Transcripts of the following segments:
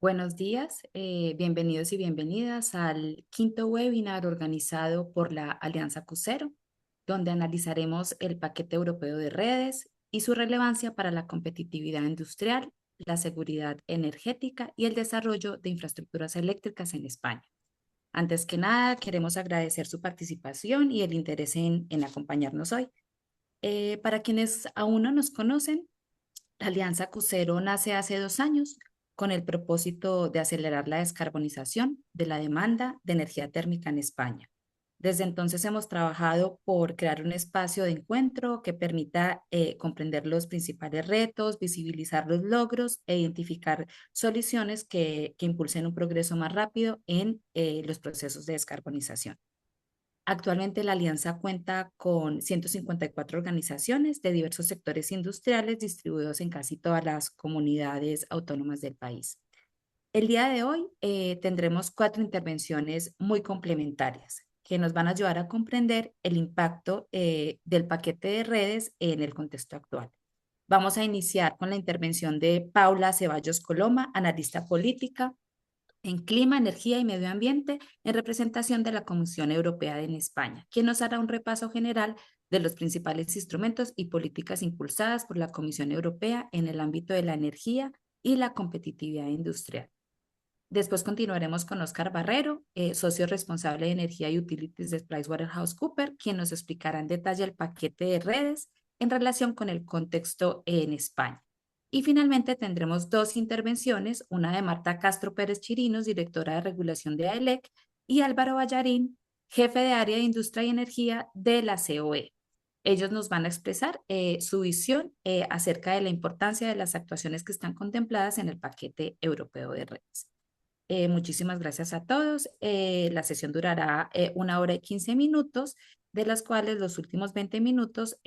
Buenos días, bienvenidos y bienvenidas al quinto webinar organizado por la Alianza Crucero, donde analizaremos el paquete europeo de redes y su relevancia para la competitividad industrial, la seguridad energética y el desarrollo de infraestructuras eléctricas en España. Antes que nada, queremos agradecer su participación y el interés en acompañarnos hoy. Para quienes aún no nos conocen, la Alianza Crucero nace hace 2 años con el propósito de acelerar la descarbonización de la demanda de energía térmica en España. Desde entonces hemos trabajado por crear un espacio de encuentro que permita comprender los principales retos, visibilizar los logros e identificar soluciones que impulsen un progreso más rápido en los procesos de descarbonización. Actualmente la alianza cuenta con 154 organizaciones de diversos sectores industriales distribuidos en casi todas las comunidades autónomas del país. El día de hoy tendremos 4 intervenciones muy complementarias que nos van a ayudar a comprender el impacto del paquete de redes en el contexto actual. Vamos a iniciar con la intervención de Paula Ceballos Coloma, analista política en Clima, Energía y Medio Ambiente en representación de la Comisión Europea en España, quien nos hará un repaso general de los principales instrumentos y políticas impulsadas por la Comisión Europea en el ámbito de la energía y la competitividad industrial. Después continuaremos con Oscar Barrero, socio responsable de energía y utilities de PricewaterhouseCoopers, quien nos explicará en detalle el paquete de redes en relación con el contexto en España. Y finalmente tendremos 2 intervenciones, una de Marta Castro Pérez Chirinos, directora de regulación de AELEC, y Álvaro Ballarín, jefe de área de industria y energía de la COE. Ellos nos van a expresar su visión acerca de la importancia de las actuaciones que están contempladas en el paquete europeo de redes. Muchísimas gracias a todos. La sesión durará 1 hora y 15 minutos, de las cuales los últimos 20 minutos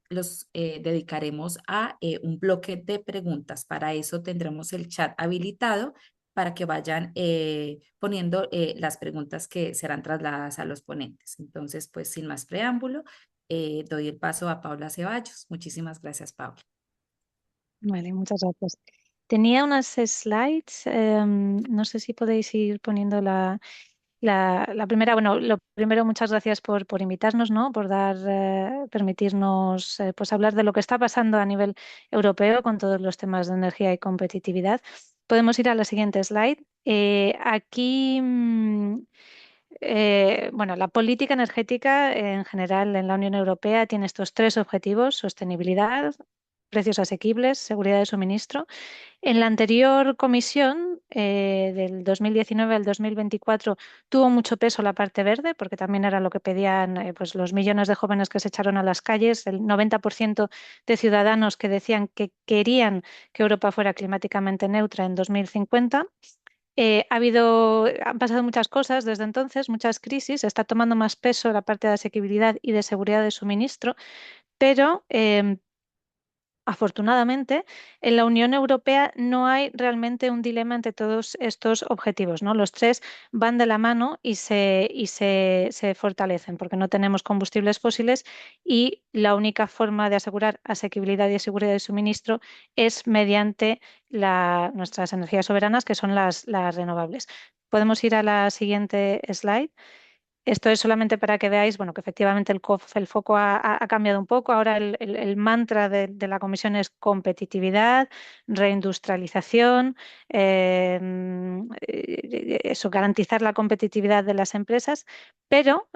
los dedicaremos a un bloque de preguntas. Para eso tendremos el chat habilitado para que vayan poniendo las preguntas que serán trasladadas a los ponentes. Entonces, pues sin más preámbulo, doy el paso a Paula Ceballos. Muchísimas gracias, Paula. Vale, muchas gracias. Tenía unas slides, no sé si podéis ir poniendo la primera. Bueno, lo primero, muchas gracias por invitarnos, ¿no? Por permitirnos pues hablar de lo que está pasando a nivel europeo con todos los temas de energía y competitividad. Podemos ir a la siguiente slide. Aquí, bueno, la política energética en general en la Unión Europea tiene estos 3 objetivos: sostenibilidad, precios asequibles, seguridad de suministro. En la anterior comisión, del 2019 al 2024, tuvo mucho peso la parte verde, porque también era lo que pedían pues los millones de jóvenes que se echaron a las calles, el 90% de ciudadanos que decían que querían que Europa fuera climáticamente neutra en 2050. Han pasado muchas cosas desde entonces, muchas crisis, está tomando más peso la parte de asequibilidad y de seguridad de suministro, pero afortunadamente, en la Unión Europea no hay realmente un dilema entre todos estos objetivos, ¿no? Los 3 van de la mano y se fortalecen porque no tenemos combustibles fósiles y la única forma de asegurar asequibilidad y seguridad de suministro es mediante nuestras energías soberanas, que son las renovables. Podemos ir a la siguiente slide. Esto es solamente para que veáis, bueno, que efectivamente el foco ha cambiado un poco. Ahora el mantra de la Comisión es competitividad, reindustrialización, eso, garantizar la competitividad de las empresas, pero,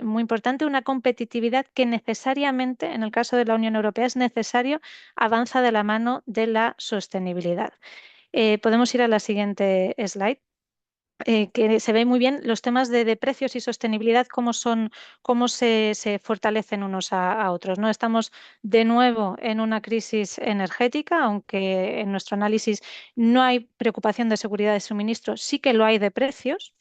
muy importante, una competitividad que necesariamente, en el caso de la Unión Europea, es necesario, avanza de la mano de la sostenibilidad. Podemos ir a la siguiente slide. Que se ve muy bien los temas de precios y sostenibilidad, cómo se fortalecen unos a otros, ¿no? Estamos de nuevo en una crisis energética, aunque en nuestro análisis no hay preocupación de seguridad de suministro, sí que lo hay de precios.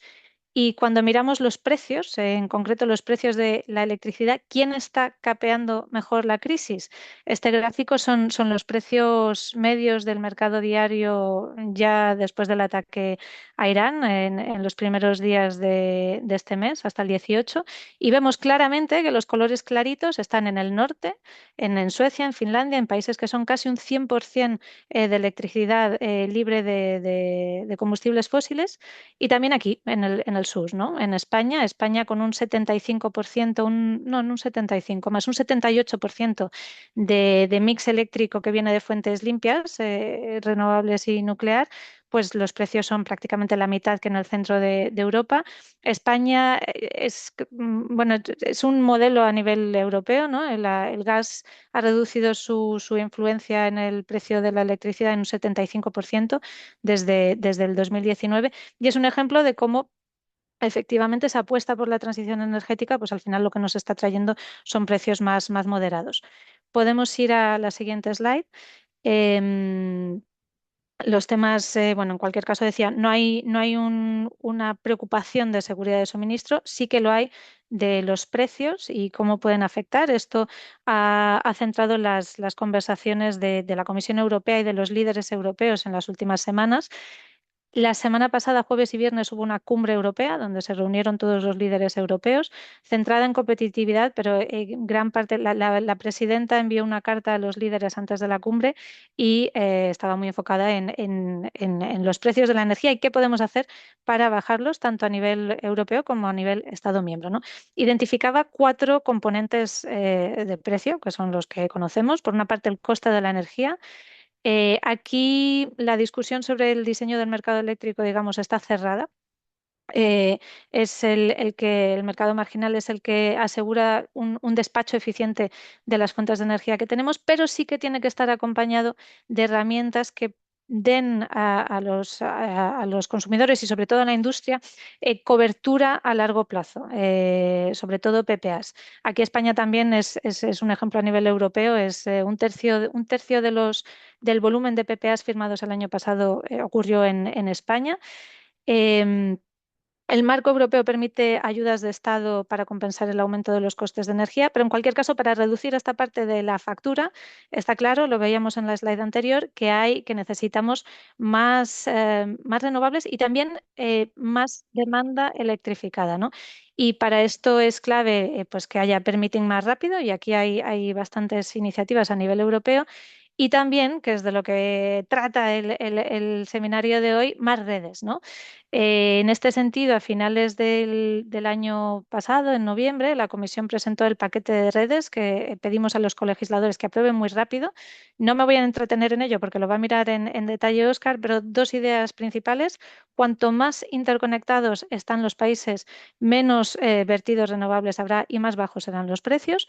Y cuando miramos los precios, en concreto los precios de la electricidad, ¿quién está capeando mejor la crisis? Este gráfico son los precios medios del mercado diario ya después del ataque a Irán en los primeros días de este mes, hasta el 18, y vemos claramente que los colores claritos están en el norte, en Suecia, en Finlandia, en países que son casi un 100% de electricidad libre de combustibles fósiles, y también aquí, en el sur, ¿no? En España, España con un 75%, no un 75, más un 78% de mix eléctrico que viene de fuentes limpias, renovables y nuclear, pues los precios son prácticamente la mitad que en el centro de Europa. España bueno, es un modelo a nivel europeo, ¿no? El gas ha reducido su influencia en el precio de la electricidad en un 75% desde el 2019, y es un ejemplo de cómo efectivamente esa apuesta por la transición energética, pues al final lo que nos está trayendo son precios más moderados. Podemos ir a la siguiente slide. Em, los temas, bueno, en cualquier caso decía, no hay una preocupación de seguridad de suministro, sí que lo hay de los precios y cómo pueden afectar. Esto ha centrado las conversaciones de la Comisión Europea y de los líderes europeos en las últimas semanas. La semana pasada, jueves y viernes, hubo una cumbre europea donde se reunieron todos los líderes europeos, centrada en competitividad, pero gran parte, la presidenta envió una carta a los líderes antes de la cumbre y estaba muy enfocada en los precios de la energía y qué podemos hacer para bajarlos, tanto a nivel europeo como a nivel Estado miembro, ¿no? Identificaba cuatro componentes de precio, que son los que conocemos. Por una parte, el coste de la energía. Aquí la discusión sobre el diseño del mercado eléctrico, digamos, está cerrada. Es el mercado marginal es el que asegura un despacho eficiente de las fuentes de energía que tenemos, pero sí que tiene que estar acompañado de herramientas que den a los consumidores y sobre todo a la industria cobertura a largo plazo, sobre todo PPAs. Aquí España también es un ejemplo a nivel europeo, es un tercio del volumen de PPAs firmados el año pasado ocurrió en España. Em, el marco europeo permite ayudas de Estado para compensar el aumento de los costes de energía, pero en cualquier caso, para reducir esta parte de la factura, está claro, lo veíamos en la slide anterior, que necesitamos más renovables y también más demanda electrificada, ¿no? Y para esto es clave pues que haya permitting más rápido, y aquí hay bastantes iniciativas a nivel europeo. Y también, que es de lo que trata el seminario de hoy, más redes, ¿no? En este sentido, a finales del año pasado, en noviembre, la Comisión presentó el paquete de redes que pedimos a los colegisladores que aprueben muy rápido. No me voy a entretener en ello porque lo va a mirar en detalle Óscar, pero dos ideas principales. Cuanto más interconectados están los países, menos vertidos renovables habrá y más bajos serán los precios.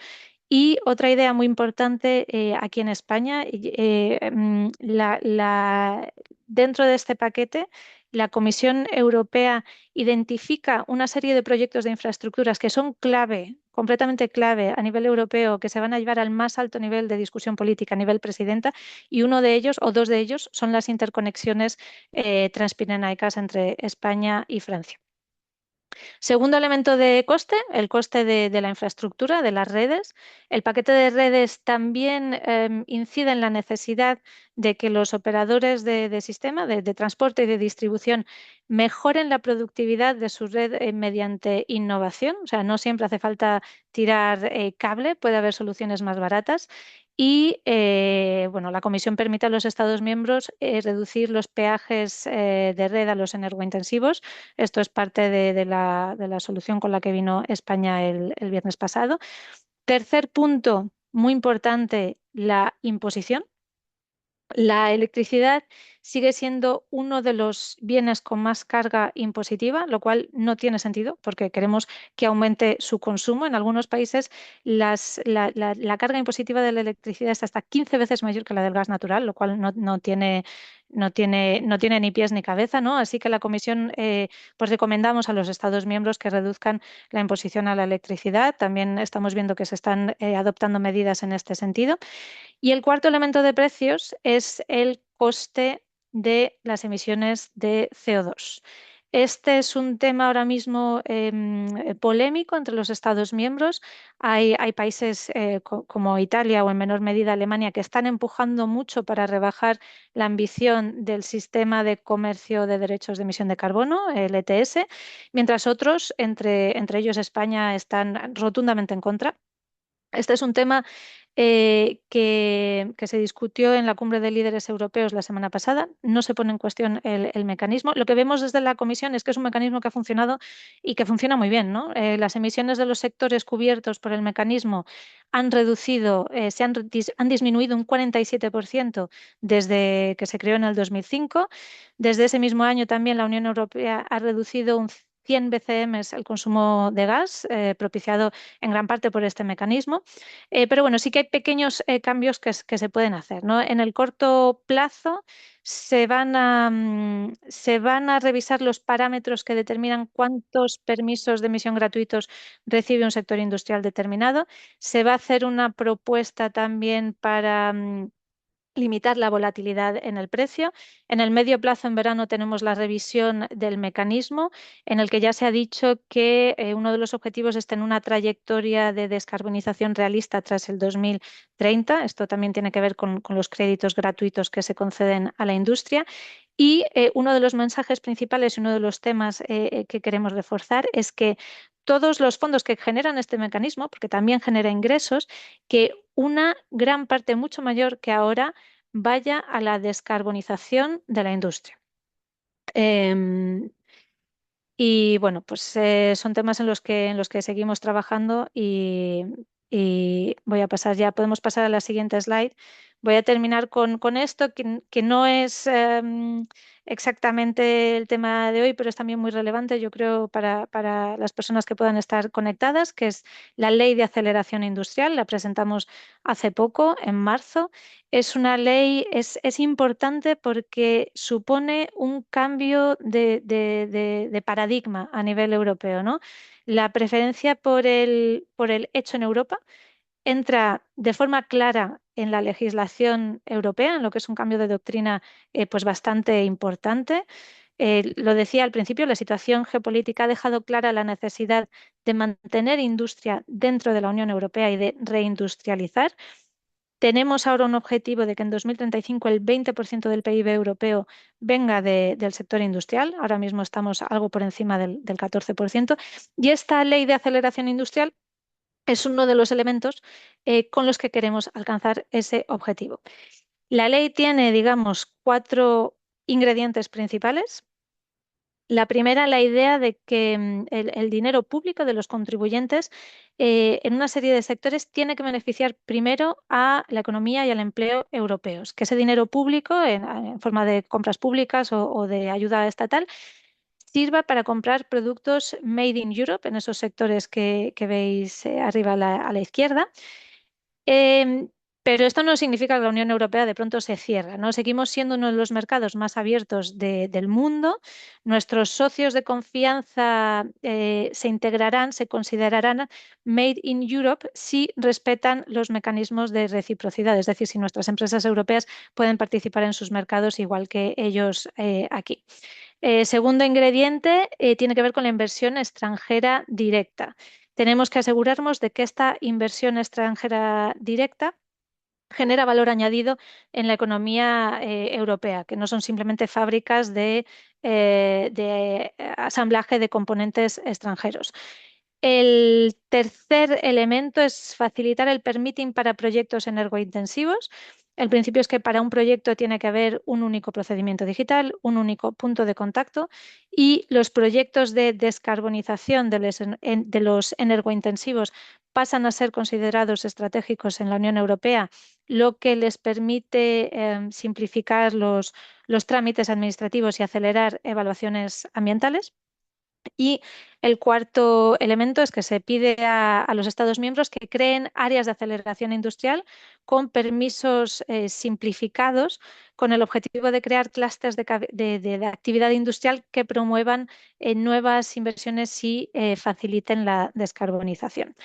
Y otra idea muy importante aquí en España, dentro de este paquete, la Comisión Europea identifica una serie de proyectos de infraestructuras que son clave, completamente clave a nivel europeo, que se van a llevar al más alto nivel de discusión política a nivel presidenta, y uno de ellos, o dos de ellos, son las interconexiones transpirenaicas entre España y Francia. Segundo elemento de coste, el coste de la infraestructura, de las redes. El paquete de redes también incide en la necesidad de que los operadores de sistema, de transporte y de distribución, mejoren la productividad de su red mediante innovación. O sea, no siempre hace falta tirar cable, puede haber soluciones más baratas. Y bueno, la Comisión permite a los Estados miembros reducir los peajes de red a los energointensivos. Esto es parte de la solución con la que vino España el viernes pasado. Tercer punto, muy importante, la imposición. La electricidad sigue siendo uno de los bienes con más carga impositiva, lo cual no tiene sentido porque queremos que aumente su consumo. En algunos países la carga impositiva de la electricidad es hasta 15 veces mayor que la del gas natural, lo cual no tiene ni pies ni cabeza, ¿no? Así que la Comisión, pues recomendamos a los Estados miembros que reduzcan la imposición a la electricidad. También estamos viendo que se están adoptando medidas en este sentido. Y el cuarto elemento de precios es el coste de las emisiones de CO2. Este es un tema ahora mismo polémico entre los Estados miembros. Hay países como Italia o en menor medida Alemania que están empujando mucho para rebajar la ambición del sistema de comercio de derechos de emisión de carbono, el ETS, mientras otros, entre ellos España, están rotundamente en contra. Este es un tema que se discutió en la cumbre de líderes europeos la semana pasada. No se pone en cuestión el mecanismo. Lo que vemos desde la Comisión es que es un mecanismo que ha funcionado y que funciona muy bien, ¿no? Las emisiones de los sectores cubiertos por el mecanismo han reducido, han disminuido un 47% desde que se creó en el 2005. Desde ese mismo año también la Unión Europea ha reducido un 100 BCM el consumo de gas, propiciado en gran parte por este mecanismo. Pero bueno, sí que hay pequeños cambios que se pueden hacer, ¿no? En el corto plazo se van a revisar los parámetros que determinan cuántos permisos de emisión gratuitos recibe un sector industrial determinado. Se va a hacer una propuesta también para limitar la volatilidad en el precio. En el medio plazo, en verano, tenemos la revisión del mecanismo, en el que ya se ha dicho que uno de los objetivos es tener una trayectoria de descarbonización realista tras el 2030. Esto también tiene que ver con los créditos gratuitos que se conceden a la industria. Y uno de los mensajes principales y uno de los temas que queremos reforzar es que todos los fondos que generan este mecanismo, porque también genera ingresos, que una gran parte mucho mayor que ahora vaya a la descarbonización de la industria. Em, y bueno, pues son temas en los que seguimos trabajando y voy a pasar ya, podemos pasar a la siguiente slide. Voy a terminar con esto, que no es exactamente el tema de hoy, pero es también muy relevante, yo creo, para las personas que puedan estar conectadas, que es la Ley de Aceleración Industrial. La presentamos hace poco, en marzo. Es una ley, es importante porque supone un cambio de paradigma a nivel europeo, ¿no? La preferencia por el hecho en Europa entra de forma clara en la legislación europea, en lo que es un cambio de doctrina pues bastante importante. Lo decía al principio, la situación geopolítica ha dejado clara la necesidad de mantener industria dentro de la Unión Europea y de reindustrializar. Tenemos ahora un objetivo de que en 2035 el 20% del PIB europeo venga del sector industrial. Ahora mismo estamos algo por encima del 14%. Y esta ley de aceleración industrial es uno de los elementos con los que queremos alcanzar ese objetivo. La ley tiene, digamos, cuatro ingredientes principales. La primera, la idea de que el dinero público de los contribuyentes en una serie de sectores tiene que beneficiar primero a la economía y al empleo europeos, que ese dinero público en forma de compras públicas o de ayuda estatal sirva para comprar productos made in Europe en esos sectores que veis arriba a la izquierda. Em, pero esto no significa que la Unión Europea de pronto se cierra, ¿no? Seguimos siendo uno de los mercados más abiertos del mundo. Nuestros socios de confianza se integrarán, se considerarán Made in Europe si respetan los mecanismos de reciprocidad, es decir, si nuestras empresas europeas pueden participar en sus mercados igual que ellos aquí. Segundo ingrediente tiene que ver con la inversión extranjera directa. Tenemos que asegurarnos de que esta inversión extranjera directa genera valor añadido en la economía europea, que no son simplemente fábricas de asamblaje de componentes extranjeros. El tercer elemento es facilitar el permitting para proyectos energointensivos. El principio es que para un proyecto tiene que haber un único procedimiento digital, un único punto de contacto y los proyectos de descarbonización de los energointensivos pasan a ser considerados estratégicos en la Unión Europea, lo que les permite simplificar los trámites administrativos y acelerar evaluaciones ambientales. Y el cuarto elemento es que se pide a los Estados miembros que creen áreas de aceleración industrial con permisos simplificados con el objetivo de crear clústeres de actividad industrial que promuevan nuevas inversiones y faciliten la descarbonización.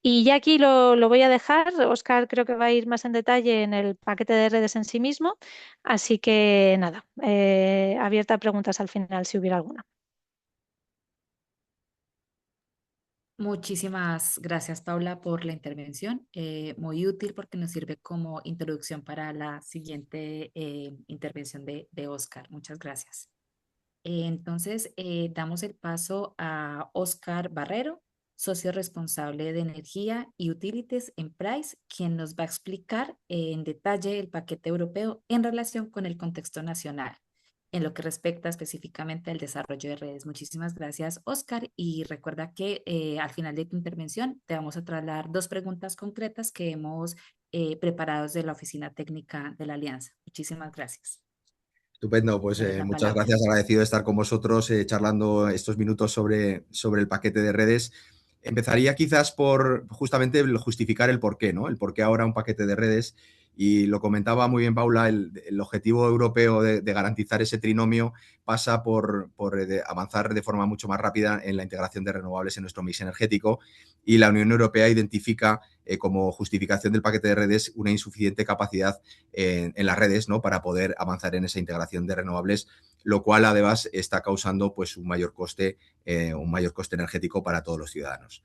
Y ya aquí lo voy a dejar. Oscar creo que va a ir más en detalle en el paquete de redes en sí mismo. Así que nada, abierta a preguntas al final si hubiera alguna. Muchísimas gracias, Paula, por la intervención. Muy útil porque nos sirve como introducción para la siguiente intervención de Oscar. Muchas gracias. Entonces, damos el paso a Oscar Barrero, socio responsable de energía y utilities en Price, quien nos va a explicar en detalle el paquete europeo en relación con el contexto nacional, en lo que respecta específicamente al desarrollo de redes. Muchísimas gracias, Oscar, y recuerda que al final de tu intervención te vamos a trasladar dos preguntas concretas que hemos preparado de la oficina técnica de la Alianza. Muchísimas gracias. Estupendo, pues Tienes la muchas palabra. gracias, agradecido de estar con vosotros charlando estos minutos sobre el paquete de redes. Empezaría quizás por justamente justificar el porqué, ¿no? El porqué ahora un paquete de redes. Y lo comentaba muy bien Paula, el objetivo europeo de garantizar ese trinomio pasa por avanzar de forma mucho más rápida en la integración de renovables en nuestro mix energético, y la Unión Europea identifica como justificación del paquete de redes una insuficiente capacidad en las redes, ¿no? Para poder avanzar en esa integración de renovables, lo cual además está causando pues, un mayor coste energético para todos los ciudadanos.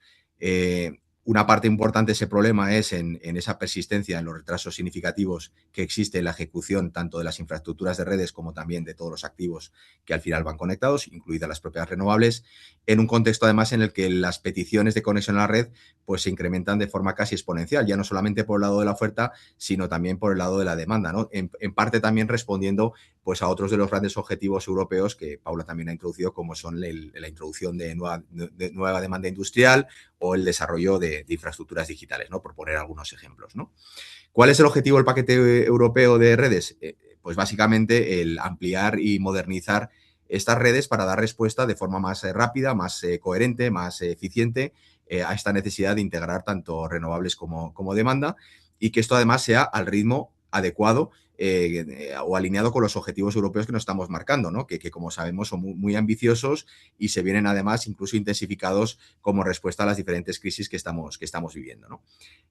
Una parte importante de ese problema es en esa persistencia, en los retrasos significativos que existe en la ejecución tanto de las infraestructuras de redes como también de todos los activos que al final van conectados, incluidas las propias renovables, en un contexto además en el que las peticiones de conexión a la red pues, se incrementan de forma casi exponencial, ya no solamente por el lado de la oferta, sino también por el lado de la demanda, ¿no? En parte también respondiendo pues, a otros de los grandes objetivos europeos que Paula también ha introducido, como son la introducción de nueva demanda industrial o el desarrollo de infraestructuras digitales, ¿no? Por poner algunos ejemplos, ¿no? ¿Cuál es el objetivo del paquete europeo de redes? Pues básicamente el ampliar y modernizar estas redes para dar respuesta de forma más rápida, más coherente, más eficiente a esta necesidad de integrar tanto renovables como demanda, y que esto además sea al ritmo adecuado o alineado con los objetivos europeos que nos estamos marcando, ¿no? Que como sabemos son muy ambiciosos y se vienen además incluso intensificados como respuesta a las diferentes crisis que estamos viviendo, ¿no?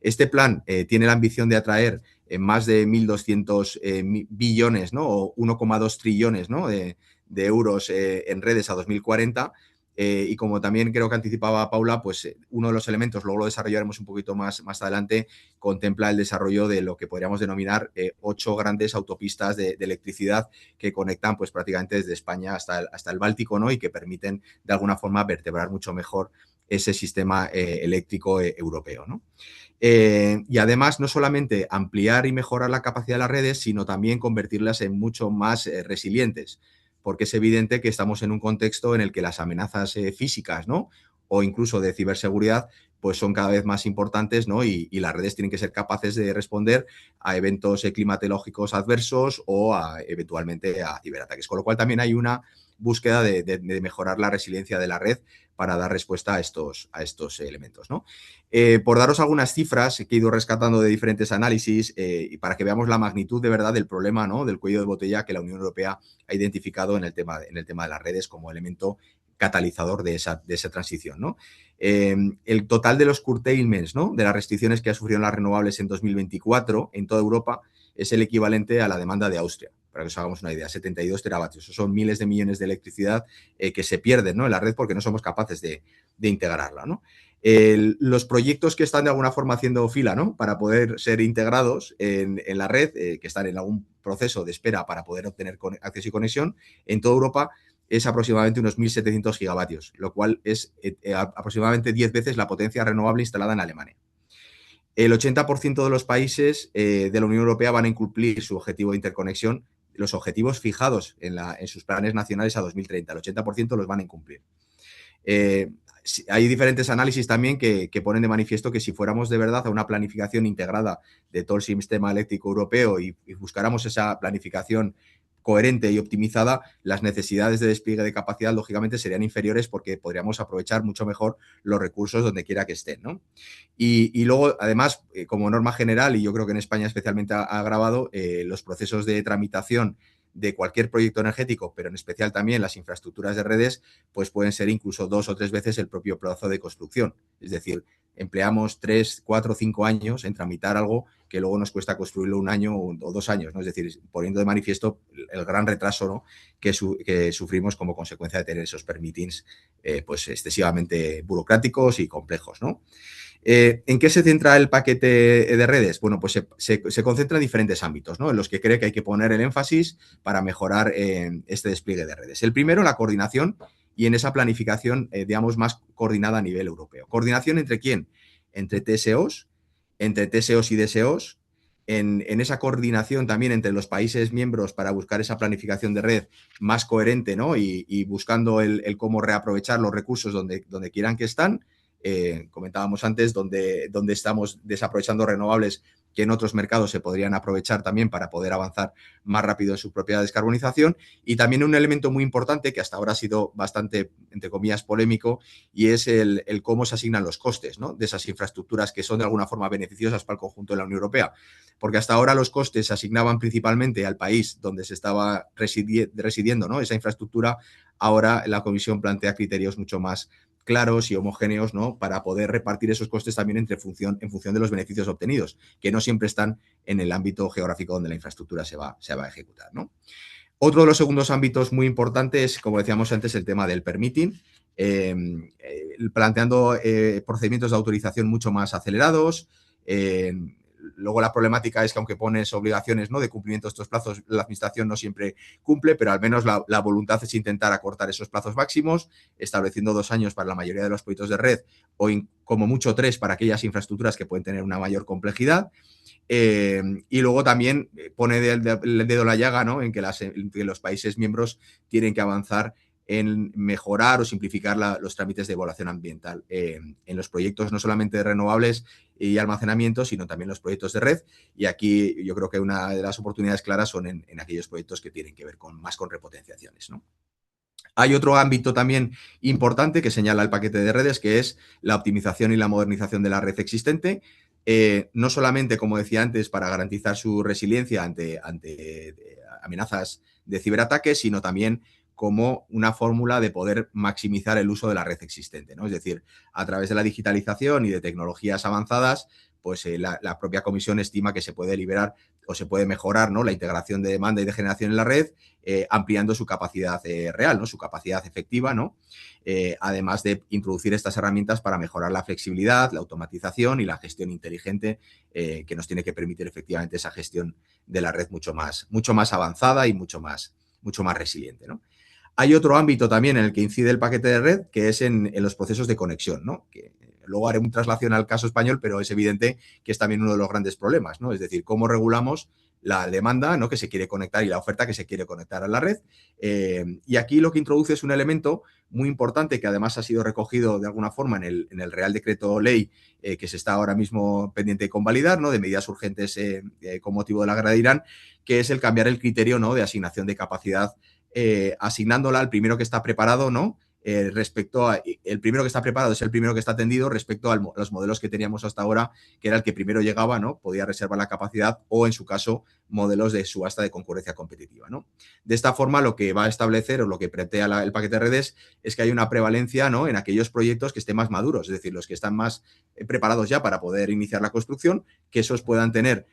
Este plan tiene la ambición de atraer más de 1.200 billones, ¿no? O 1,2 trillones, ¿no? de euros en redes a 2040. Y como también creo que anticipaba Paula, pues uno de los elementos, luego lo desarrollaremos un poquito más adelante, contempla el desarrollo de lo que podríamos denominar 8 grandes autopistas de electricidad que conectan pues prácticamente desde España hasta el Báltico, ¿no? Y que permiten de alguna forma vertebrar mucho mejor ese sistema eléctrico europeo, ¿no? Y además no solamente ampliar y mejorar la capacidad de las redes, sino también convertirlas en mucho más resilientes, porque es evidente que estamos en un contexto en el que las amenazas físicas, ¿no? O incluso de ciberseguridad, pues son cada vez más importantes, ¿no? Y las redes tienen que ser capaces de responder a eventos climatológicos adversos o eventualmente a ciberataques. Con lo cual también hay una búsqueda de mejorar la resiliencia de la red para dar respuesta a estos elementos, ¿no? Por daros algunas cifras que he ido rescatando de diferentes análisis y para que veamos la magnitud de verdad del problema, ¿no? Del cuello de botella que la Unión Europea ha identificado en el tema de las redes como elemento catalizador de esa transición, ¿no? El total de los curtailments, ¿no? De las restricciones que ha sufrido las renovables en 2024 en toda Europa es el equivalente a la demanda de Austria, para que os hagamos una idea, 72 teravatios. Eso son miles de millones de electricidad que se pierden, ¿no? En la red porque no somos capaces de integrarla, ¿no? Los proyectos que están de alguna forma haciendo fila, ¿no? Para poder ser integrados en la red, que están en algún proceso de espera para poder obtener acceso y conexión, en toda Europa es aproximadamente unos 1.700 gigavatios, lo cual es aproximadamente 10 veces la potencia renovable instalada en Alemania. El 80% de los países de la Unión Europea van a incumplir su objetivo de interconexión, los objetivos fijados en sus planes nacionales a 2030. El 80% los van a incumplir. Hay diferentes análisis también que ponen de manifiesto que si fuéramos de verdad a una planificación integrada de todo el sistema eléctrico europeo y buscáramos esa planificación coherente y optimizada, las necesidades de despliegue de capacidad lógicamente serían inferiores porque podríamos aprovechar mucho mejor los recursos donde quiera que estén, ¿no? Y luego, además, como norma general, y yo creo que en España especialmente ha agravado, los procesos de tramitación de cualquier proyecto energético, pero en especial también las infraestructuras de redes, pues pueden ser incluso 2 o 3 veces el propio plazo de construcción. Es decir, empleamos 3, 4, 5 años en tramitar algo que luego nos cuesta construirlo 1 año o 2 años, ¿no? Es decir, poniendo de manifiesto el gran retraso, ¿no?, que sufrimos como consecuencia de tener esos permittings pues excesivamente burocráticos y complejos, ¿no? ¿En qué se centra el paquete de redes? Bueno, pues se concentra en diferentes ámbitos, ¿no?, en los que cree que hay que poner el énfasis para mejorar este despliegue de redes. El primero, la coordinación y en esa planificación, digamos, más coordinada a nivel europeo. ¿Coordinación entre quién? Entre TSOs, entre TSOs y DSOs, en esa coordinación también entre los países miembros para buscar esa planificación de red más coherente, ¿no?, y buscando el cómo reaprovechar los recursos donde quieran que están. Comentábamos antes, donde estamos desaprovechando renovables que en otros mercados se podrían aprovechar también para poder avanzar más rápido en su propia descarbonización. Y también un elemento muy importante que hasta ahora ha sido bastante, entre comillas, polémico, y es el cómo se asignan los costes, ¿no?, de esas infraestructuras que son de alguna forma beneficiosas para el conjunto de la Unión Europea. Porque hasta ahora los costes se asignaban principalmente al país donde se estaba residiendo, ¿no?, esa infraestructura. Ahora la Comisión plantea criterios mucho más claros y homogéneos, ¿no?, para poder repartir esos costes también en función de los beneficios obtenidos, que no siempre están en el ámbito geográfico donde la infraestructura se va a ejecutar, ¿no? Otro de los segundos ámbitos muy importantes, como decíamos antes, el tema del permitting, planteando procedimientos de autorización mucho más acelerados. Luego la problemática es que aunque pones obligaciones, ¿no?, de cumplimiento de estos plazos, la administración no siempre cumple, pero al menos la voluntad es intentar acortar esos plazos máximos, estableciendo 2 años para la mayoría de los proyectos de red o como mucho 3 para aquellas infraestructuras que pueden tener una mayor complejidad. Y luego también pone el dedo en la llaga, ¿no?, en que los países miembros tienen que avanzar en mejorar o simplificar los trámites de evaluación ambiental en los proyectos no solamente de renovables y almacenamiento, sino también los proyectos de red. Y aquí yo creo que una de las oportunidades claras son en aquellos proyectos que tienen que ver más con repotenciaciones, ¿no? Hay otro ámbito también importante que señala el paquete de redes, que es la optimización y la modernización de la red existente. No solamente, como decía antes, para garantizar su resiliencia ante amenazas de ciberataques, sino también como una fórmula de poder maximizar el uso de la red existente, ¿no? Es decir, a través de la digitalización y de tecnologías avanzadas, pues la propia comisión estima que se puede liberar o se puede mejorar, ¿no?, la integración de demanda y de generación en la red, ampliando su capacidad real, ¿no?, su capacidad efectiva, ¿no? Además de introducir estas herramientas para mejorar la flexibilidad, la automatización y la gestión inteligente, que nos tiene que permitir efectivamente esa gestión de la red mucho más avanzada y mucho más resiliente, ¿no? Hay otro ámbito también en el que incide el paquete de red, que es en los procesos de conexión, ¿no?, que luego haré una traslación al caso español, pero es evidente que es también uno de los grandes problemas, ¿no? Es decir, cómo regulamos la demanda, ¿no?, que se quiere conectar y la oferta que se quiere conectar a la red. Y aquí lo que introduce es un elemento muy importante que además ha sido recogido de alguna forma en el Real Decreto Ley que se está ahora mismo pendiente de convalidar, ¿no?, de medidas urgentes con motivo de la guerra de Irán, que es el cambiar el criterio, ¿no?, de asignación de capacidad, asignándola al primero que está preparado, ¿no? Respecto a el primero que está preparado es el primero que está atendido respecto a los modelos que teníamos hasta ahora, que era el que primero llegaba, ¿no?, podía reservar la capacidad, o en su caso modelos de subasta de concurrencia competitiva, ¿no? De esta forma, lo que va a establecer o lo que plantea el paquete de redes es que hay una prevalencia, ¿no?, en aquellos proyectos que estén más maduros, es decir, los que están más preparados ya para poder iniciar la construcción, que esos puedan tener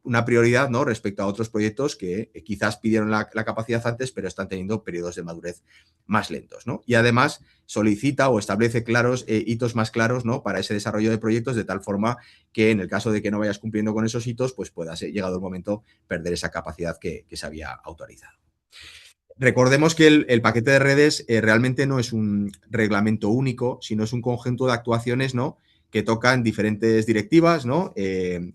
una prioridad, ¿no?, respecto a otros proyectos que quizás pidieron la capacidad antes, pero están teniendo periodos de madurez más lentos, ¿no? Y además solicita o establece hitos más claros, ¿no?, para ese desarrollo de proyectos, de tal forma que en el caso de que no vayas cumpliendo con esos hitos, pues puedas, llegado el momento, perder esa capacidad que se había autorizado. Recordemos que el paquete de redes realmente no es un reglamento único, sino es un conjunto de actuaciones, ¿no?, que tocan diferentes directivas, ¿no?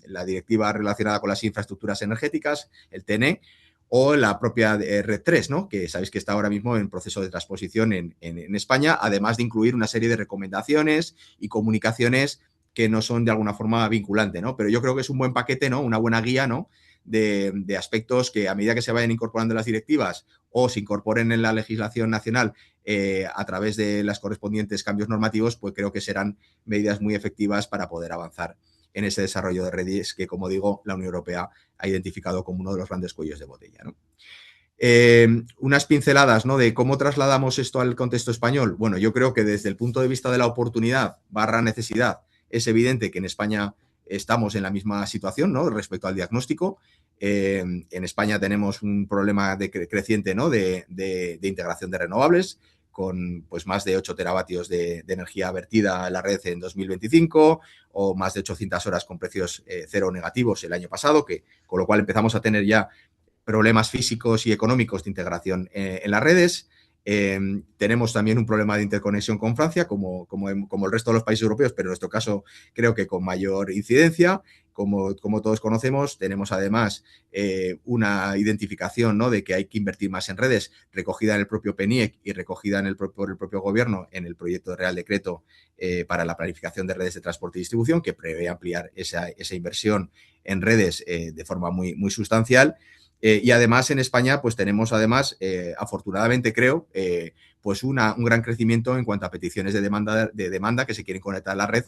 La directiva relacionada con las infraestructuras energéticas, el TNE, o la propia Red 3, ¿no?, que sabéis que está ahora mismo en proceso de transposición en España, además de incluir una serie de recomendaciones y comunicaciones que no son de alguna forma vinculantes, ¿no? Pero yo creo que es un buen paquete, ¿no?, una buena guía, ¿no?, de aspectos que a medida que se vayan incorporando las directivas o se incorporen en la legislación nacional a través de los correspondientes cambios normativos, pues creo que serán medidas muy efectivas para poder avanzar en ese desarrollo de redes que, como digo, la Unión Europea ha identificado como uno de los grandes cuellos de botella, ¿no? Unas pinceladas, ¿no?, de cómo trasladamos esto al contexto español. Bueno, yo creo que desde el punto de vista de la oportunidad / necesidad, es evidente que en España estamos en la misma situación, ¿no?, respecto al diagnóstico. En España tenemos un problema creciente, ¿no?, de integración de renovables, con pues más de 8 teravatios de energía vertida en la red en 2025, o más de 800 horas con precios cero negativos el año pasado, con lo cual empezamos a tener ya problemas físicos y económicos de integración en las redes. Tenemos también un problema de interconexión con Francia, como el resto de los países europeos, pero en nuestro caso creo que con mayor incidencia. Como todos conocemos, tenemos además una identificación, ¿no?, de que hay que invertir más en redes, recogida en el propio PNIEC y recogida por el propio Gobierno en el proyecto de Real Decreto para la planificación de redes de transporte y distribución, que prevé ampliar esa inversión en redes de forma muy, muy sustancial. Y además en España pues tenemos además, afortunadamente creo, pues un gran crecimiento en cuanto a peticiones de demanda que se quieren conectar a la red,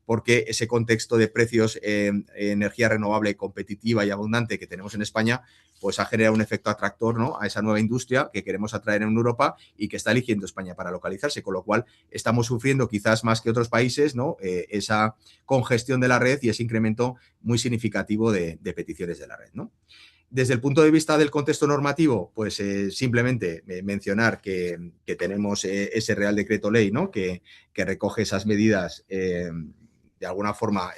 porque ese contexto de precios, energía renovable competitiva y abundante que tenemos en España, pues ha generado un efecto atractor, ¿no?, a esa nueva industria que queremos atraer en Europa y que está eligiendo España para localizarse, con lo cual estamos sufriendo quizás más que otros países, ¿no?, esa congestión de la red y ese incremento muy significativo de peticiones de la red, ¿no? Desde el punto de vista del contexto normativo, pues simplemente mencionar que tenemos ese Real Decreto Ley, ¿no?, que recoge esas medidas de alguna forma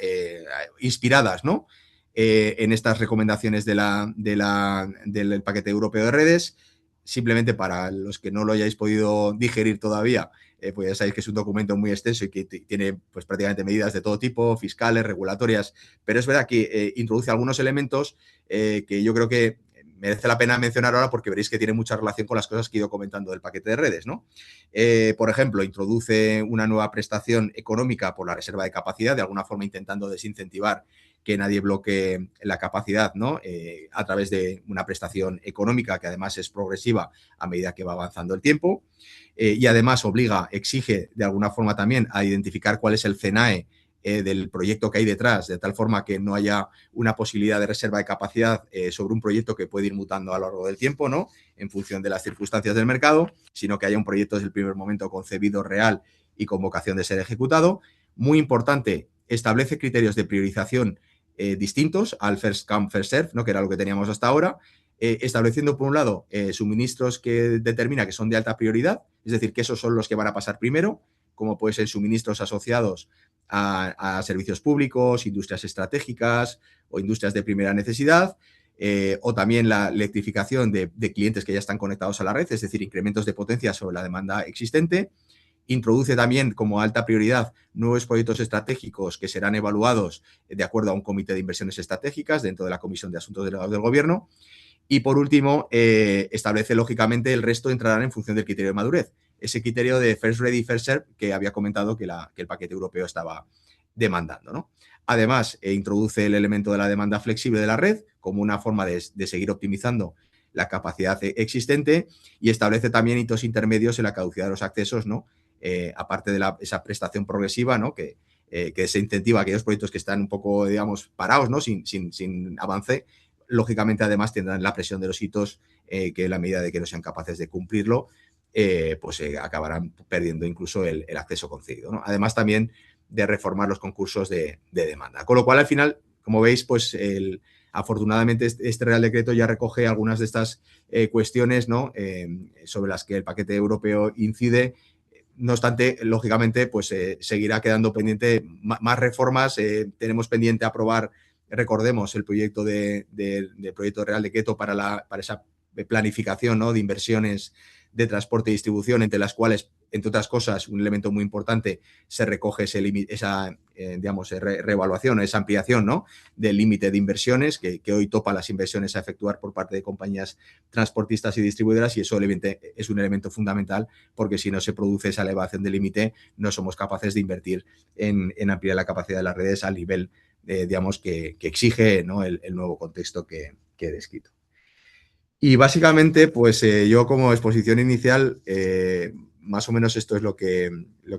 inspiradas, ¿no?, en estas recomendaciones del paquete europeo de redes. Simplemente para los que no lo hayáis podido digerir todavía, pues ya sabéis que es un documento muy extenso y que tiene pues prácticamente medidas de todo tipo, fiscales, regulatorias, pero es verdad que introduce algunos elementos que yo creo que merece la pena mencionar ahora, porque veréis que tiene mucha relación con las cosas que he ido comentando del paquete de redes, ¿no? Por ejemplo, introduce una nueva prestación económica por la reserva de capacidad, de alguna forma intentando desincentivar que nadie bloquee la capacidad, ¿no?, a través de una prestación económica que además es progresiva a medida que va avanzando el tiempo. Y además exige de alguna forma también a identificar cuál es el CNAE del proyecto que hay detrás, de tal forma que no haya una posibilidad de reserva de capacidad sobre un proyecto que puede ir mutando a lo largo del tiempo, ¿no?, en función de las circunstancias del mercado, sino que haya un proyecto desde el primer momento concebido, real y con vocación de ser ejecutado. Muy importante, establece criterios de priorización distintos al first come, first serve, ¿no?, que era lo que teníamos hasta ahora, estableciendo, por un lado, suministros que determina que son de alta prioridad, es decir, que esos son los que van a pasar primero, como pueden ser suministros asociados a servicios públicos, industrias estratégicas o industrias de primera necesidad, o también la electrificación de clientes que ya están conectados a la red, es decir, incrementos de potencia sobre la demanda existente. Introduce también como alta prioridad nuevos proyectos estratégicos que serán evaluados de acuerdo a un comité de inversiones estratégicas dentro de la Comisión de Asuntos Delegados del Gobierno. Y por último, establece lógicamente el resto entrarán en función del criterio de madurez, ese criterio de first ready, first serve que había comentado que el paquete europeo estaba demandando, ¿no? Además, introduce el elemento de la demanda flexible de la red como una forma de seguir optimizando la capacidad existente, y establece también hitos intermedios en la caducidad de los accesos, ¿no? Aparte de esa prestación progresiva, ¿no?, que se incentiva a aquellos proyectos que están un poco, digamos, parados, ¿no?, sin avance. Lógicamente, además, tendrán la presión de los hitos que en la medida de que no sean capaces de cumplirlo, pues acabarán perdiendo incluso el acceso concedido, ¿no? Además, también de reformar los concursos de demanda. Con lo cual, al final, como veis, pues afortunadamente este Real Decreto ya recoge algunas de estas cuestiones, ¿no?, sobre las que el paquete europeo incide. No obstante, lógicamente, pues seguirá quedando pendiente más reformas. Tenemos pendiente aprobar, recordemos, el proyecto del proyecto de Real Decreto para esa planificación, ¿no?, de inversiones de transporte y distribución, entre las cuales, entre otras cosas, un elemento muy importante, se recoge esa digamos, reevaluación, esa ampliación, ¿no?, del límite de inversiones que hoy topa las inversiones a efectuar por parte de compañías transportistas y distribuidoras, y eso es un elemento fundamental, porque si no se produce esa elevación del límite, no somos capaces de invertir en ampliar la capacidad de las redes al nivel, digamos, que exige, ¿no?, el nuevo contexto que he descrito. Y básicamente, pues yo como exposición inicial, más o menos esto es lo que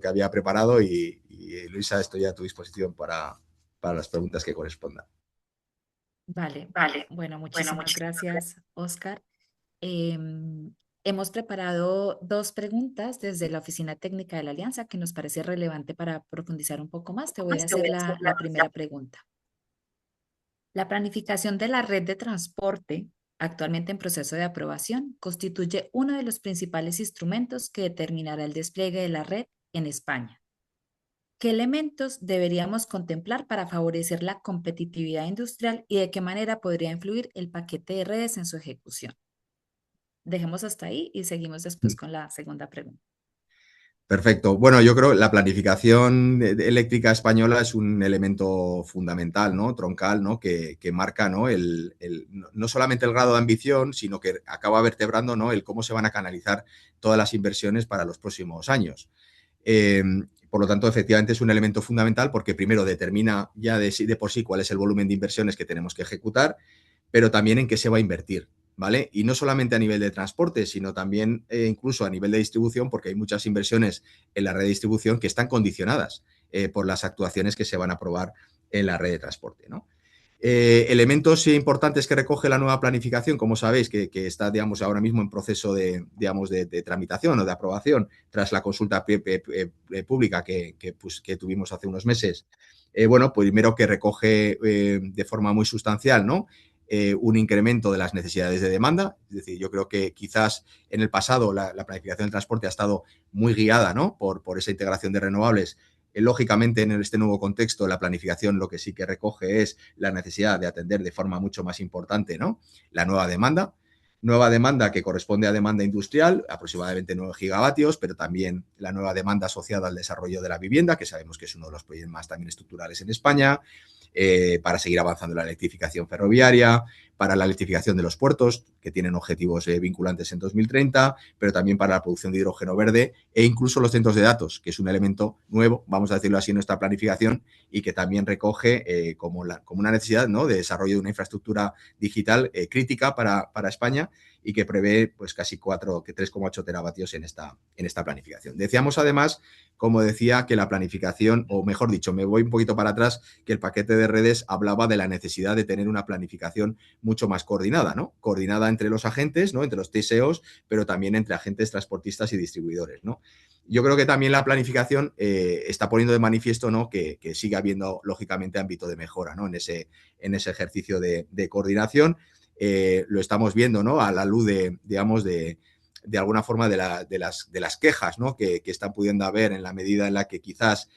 había preparado, y Luisa, estoy a tu disposición para las preguntas que correspondan. Vale, bueno, muchísimas gracias, Oscar. hemos preparado dos preguntas desde la oficina técnica de la Alianza que nos parece relevante para profundizar un poco más. Te voy a hacer la primera pregunta. La planificación de la red de transporte, actualmente en proceso de aprobación, constituye uno de los principales instrumentos que determinará el despliegue de la red en España. ¿Qué elementos deberíamos contemplar para favorecer la competitividad industrial y de qué manera podría influir el paquete de redes en su ejecución? Dejemos hasta ahí y seguimos después con la segunda pregunta. Perfecto. Bueno, yo creo que la planificación eléctrica española es un elemento fundamental, ¿no? Troncal, ¿no? Que marca, ¿no? No solamente el grado de ambición, sino que acaba vertebrando, ¿no? El cómo se van a canalizar todas las inversiones para los próximos años. Por lo tanto, efectivamente es un elemento fundamental porque primero determina ya de por sí cuál es el volumen de inversiones que tenemos que ejecutar, pero también en qué se va a invertir, ¿vale? Y no solamente a nivel de transporte, sino también incluso a nivel de distribución, porque hay muchas inversiones en la red de distribución que están condicionadas por las actuaciones que se van a aprobar en la red de transporte, ¿no? Elementos importantes que recoge la nueva planificación, como sabéis, que está, digamos, ahora mismo en proceso de tramitación o de aprobación tras la consulta pública que tuvimos hace unos meses. Bueno, pues primero que recoge de forma muy sustancial, ¿no? Un incremento de las necesidades de demanda. Es decir, yo creo que quizás en el pasado la planificación del transporte ha estado muy guiada, ¿no? por esa integración de renovables. Lógicamente, en este nuevo contexto, la planificación lo que sí que recoge es la necesidad de atender de forma mucho más importante, ¿no? La nueva demanda. Nueva demanda que corresponde a demanda industrial, aproximadamente 9 gigavatios, pero también la nueva demanda asociada al desarrollo de la vivienda, que sabemos que es uno de los proyectos más también estructurales en España, para seguir avanzando en la electrificación ferroviaria, para la electrificación de los puertos, que tienen objetivos vinculantes en 2030, pero también para la producción de hidrógeno verde e incluso los centros de datos, que es un elemento nuevo, vamos a decirlo así, en nuestra planificación y que también recoge como una necesidad, ¿no? de desarrollo de una infraestructura digital crítica para España y que prevé pues casi 3,8 teravatios en esta planificación. Decíamos además, como decía, que la planificación, o mejor dicho, me voy un poquito para atrás, que el paquete de redes hablaba de la necesidad de tener una planificación mucho más coordinada, ¿no? Coordinada entre los agentes, ¿no? Entre los TSOs, pero también entre agentes transportistas y distribuidores, ¿no? Yo creo que también la planificación está poniendo de manifiesto, ¿no? que sigue habiendo, lógicamente, ámbito de mejora, ¿no? en ese ejercicio de coordinación. Lo estamos viendo, ¿no? A la luz de alguna forma de las quejas, ¿no? que están pudiendo haber en la medida en la que quizás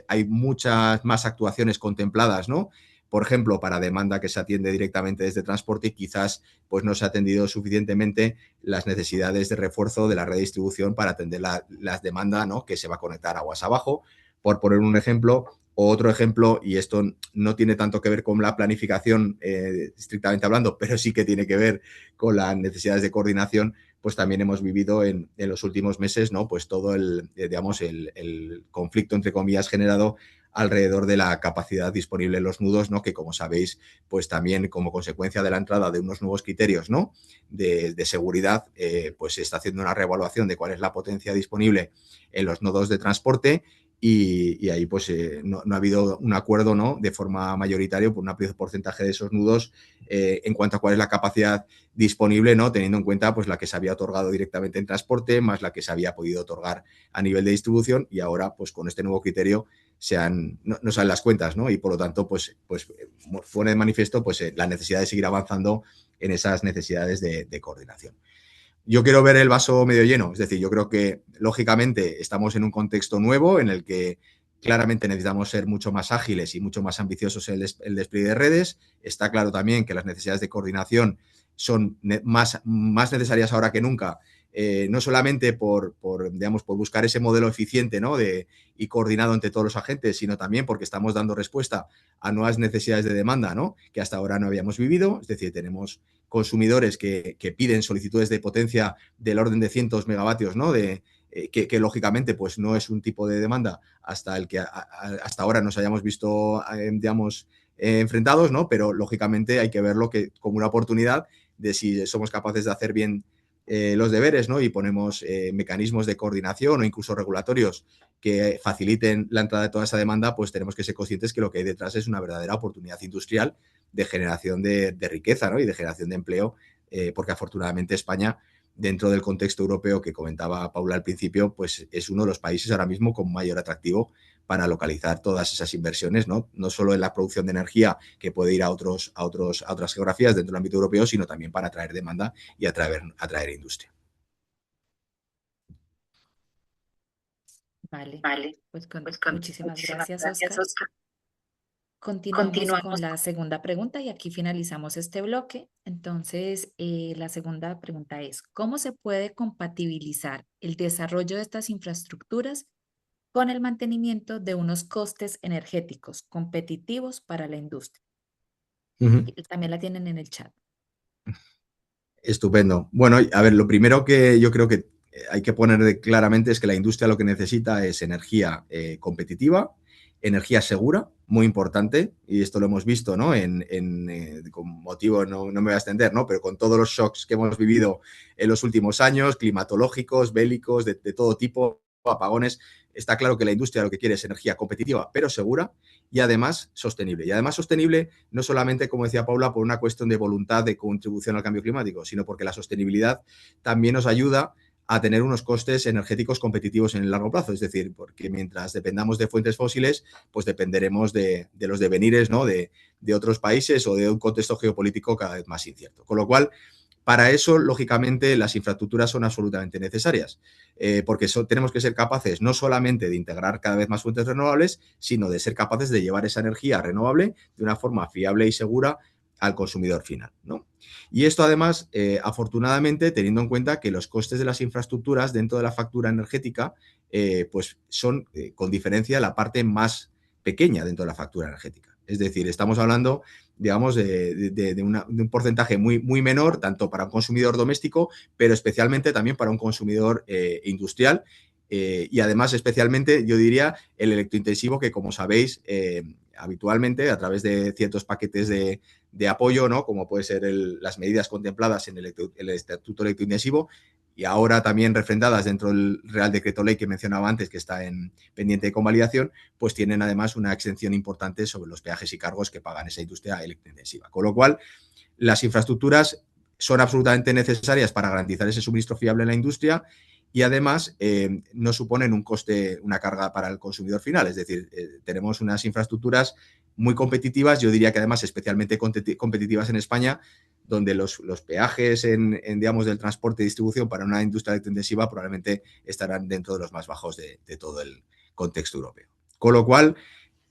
hay muchas más actuaciones contempladas, ¿no? Por ejemplo, para demanda que se atiende directamente desde transporte y quizás pues, no se ha atendido suficientemente las necesidades de refuerzo de la red de distribución para atender las demandas, ¿no? que se va a conectar aguas abajo, por poner un ejemplo. Otro ejemplo, y esto no tiene tanto que ver con la planificación estrictamente hablando, pero sí que tiene que ver con las necesidades de coordinación, pues también hemos vivido en los últimos meses, ¿no? Pues todo el conflicto, entre comillas, generado alrededor de la capacidad disponible en los nudos, ¿no? Que como sabéis, pues también como consecuencia de la entrada de unos nuevos criterios, ¿no? de seguridad, pues se está haciendo una reevaluación de cuál es la potencia disponible en los nodos de transporte. Y ahí pues no ha habido un acuerdo, ¿no? de forma mayoritaria por un amplio porcentaje de esos nudos en cuanto a cuál es la capacidad disponible, ¿no? teniendo en cuenta pues, la que se había otorgado directamente en transporte más la que se había podido otorgar a nivel de distribución y ahora pues con este nuevo criterio no salen las cuentas, ¿no? y por lo tanto pues pone de manifiesto pues, la necesidad de seguir avanzando en esas necesidades de coordinación. Yo quiero ver el vaso medio lleno, es decir, yo creo que lógicamente estamos en un contexto nuevo en el que claramente necesitamos ser mucho más ágiles y mucho más ambiciosos en el despliegue de redes. Está claro también que las necesidades de coordinación son más necesarias ahora que nunca, no solamente por buscar ese modelo eficiente, ¿no? y coordinado entre todos los agentes, sino también porque estamos dando respuesta a nuevas necesidades de demanda, ¿no? que hasta ahora no habíamos vivido. Es decir, tenemos consumidores que piden solicitudes de potencia del orden de cientos megavatios, ¿no? Que lógicamente pues no es un tipo de demanda hasta el que hasta ahora nos hayamos visto, enfrentados, ¿no? Pero lógicamente hay que verlo como una oportunidad de si somos capaces de hacer bien los deberes, ¿no? y ponemos mecanismos de coordinación o incluso regulatorios que faciliten la entrada de toda esa demanda, pues tenemos que ser conscientes que lo que hay detrás es una verdadera oportunidad industrial de generación de riqueza, ¿no? y de generación de empleo porque afortunadamente España, dentro del contexto europeo que comentaba Paula al principio, pues es uno de los países ahora mismo con mayor atractivo para localizar todas esas inversiones, ¿no? No solo en la producción de energía, que puede ir a otras geografías dentro del ámbito europeo, sino también para atraer demanda y atraer industria. Vale, Vale, pues pues muchísimas muchísimas gracias, gracias, Oscar. Oscar. Continuamos con Continuamos. la segunda pregunta y aquí finalizamos este bloque. Entonces, la segunda pregunta es, ¿cómo se puede compatibilizar el desarrollo de estas infraestructuras con el mantenimiento de unos costes energéticos competitivos para la industria? Ujú. También la tienen en el chat. Estupendo. Bueno, a ver, lo primero que yo creo que hay que poner claramente es que la industria lo que necesita es energía competitiva, energía segura, muy importante, y esto lo hemos visto, ¿no? Con motivo, no me voy a extender, ¿no? Pero con todos los shocks que hemos vivido en los últimos años, climatológicos, bélicos, de todo tipo, apagones, está claro que la industria lo que quiere es energía competitiva, pero segura y además sostenible. Y además sostenible no solamente, como decía Paula, por una cuestión de voluntad de contribución al cambio climático, sino porque la sostenibilidad también nos ayuda a tener unos costes energéticos competitivos en el largo plazo. Es decir, porque mientras dependamos de fuentes fósiles, pues dependeremos de los devenires, ¿no? de otros países o de un contexto geopolítico cada vez más incierto. Con lo cual, para eso, lógicamente, las infraestructuras son absolutamente necesarias, porque tenemos que ser capaces no solamente de integrar cada vez más fuentes renovables, sino de ser capaces de llevar esa energía renovable de una forma fiable y segura al consumidor final, ¿no? Y esto además, afortunadamente, teniendo en cuenta que los costes de las infraestructuras dentro de la factura energética, pues son, con diferencia, la parte más pequeña dentro de la factura energética. Es decir, estamos hablando, digamos, de un porcentaje muy menor, tanto para un consumidor doméstico, pero especialmente también para un consumidor industrial. Y además, especialmente, yo diría, el electrointensivo, que como sabéis, habitualmente, a través de ciertos paquetes de apoyo, ¿no? Como puede ser las medidas contempladas en el Estatuto Electrointensivo, y ahora también refrendadas dentro del Real Decreto Ley que mencionaba antes, que está pendiente de convalidación, pues tienen además una exención importante sobre los peajes y cargos que pagan esa industria electrointensiva. Con lo cual, las infraestructuras son absolutamente necesarias para garantizar ese suministro fiable en la industria y además no suponen un coste, una carga para el consumidor final. Es decir, tenemos unas infraestructuras muy competitivas, yo diría que además especialmente competitivas en España, donde los peajes digamos, del transporte y distribución para una industria electrointensiva probablemente estarán dentro de los más bajos de todo el contexto europeo. Con lo cual,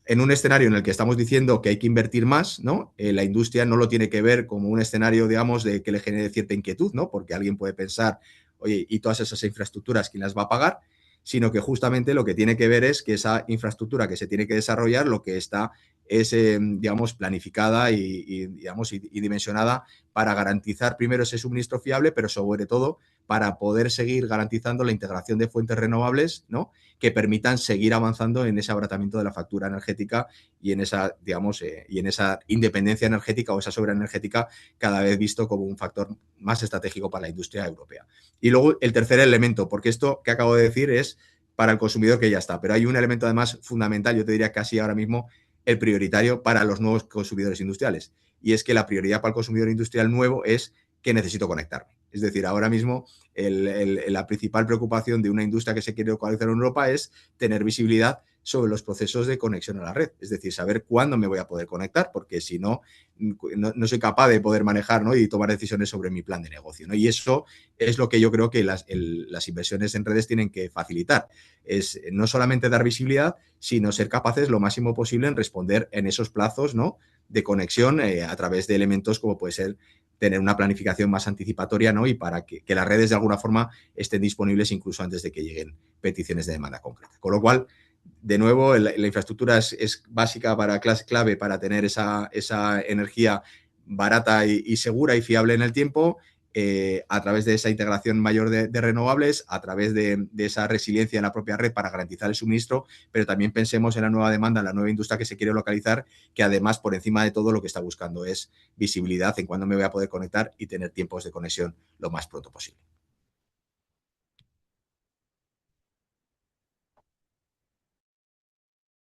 en un escenario en el que estamos diciendo que hay que invertir más, ¿no? La industria no lo tiene que ver como un escenario, digamos, de que le genere cierta inquietud, ¿no? Porque alguien puede pensar, oye, ¿y todas esas infraestructuras quién las va a pagar? Sino que justamente lo que tiene que ver es que esa infraestructura que se tiene que desarrollar, lo que está es, digamos, planificada digamos, y dimensionada para garantizar primero ese suministro fiable, pero sobre todo para poder seguir garantizando la integración de fuentes renovables, ¿no? Que permitan seguir avanzando en ese abaratamiento de la factura energética y en esa, digamos, y en esa independencia energética o esa soberanía energética cada vez visto como un factor más estratégico para la industria europea. Y luego el tercer elemento, porque esto que acabo de decir es para el consumidor que ya está, pero hay un elemento además fundamental, yo te diría casi ahora mismo el prioritario para los nuevos consumidores industriales, y es que la prioridad para el consumidor industrial nuevo es que necesito conectarme. Es decir, ahora mismo la principal preocupación de una industria que se quiere localizar en Europa es tener visibilidad sobre los procesos de conexión a la red. Es decir, saber cuándo me voy a poder conectar, porque si no, no soy capaz de poder manejar, ¿no? Y tomar decisiones sobre mi plan de negocio, ¿no? Y eso es lo que yo creo que las inversiones en redes tienen que facilitar. Es no solamente dar visibilidad, sino ser capaces lo máximo posible en responder en esos plazos, ¿no? De conexión a través de elementos como puede ser tener una planificación más anticipatoria, ¿no? Y para que las redes de alguna forma estén disponibles incluso antes de que lleguen peticiones de demanda concreta. Con lo cual, de nuevo, la infraestructura es básica clave para tener esa energía barata y segura y fiable en el tiempo, a través de esa integración mayor de renovables, a través de esa resiliencia en la propia red para garantizar el suministro, pero también pensemos en la nueva demanda, en la nueva industria que se quiere localizar, que además, por encima de todo, lo que está buscando es visibilidad en cuándo me voy a poder conectar y tener tiempos de conexión lo más pronto posible.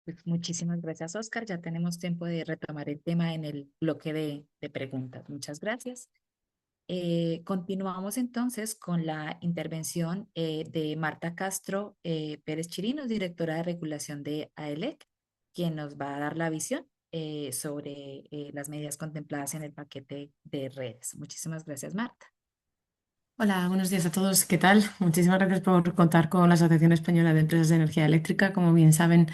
Pues muchísimas gracias, Oscar. Ya tenemos tiempo de retomar el tema en el bloque de preguntas. Muchas gracias. Continuamos entonces con la intervención de Marta Castro Pérez Chirinos, directora de regulación de AELEC, quien nos va a dar la visión sobre las medidas contempladas en el paquete de redes. Muchísimas gracias, Marta. Hola, buenos días a todos. ¿Qué tal? Muchísimas gracias por contar con la Asociación Española de Empresas de Energía Eléctrica. Como bien saben,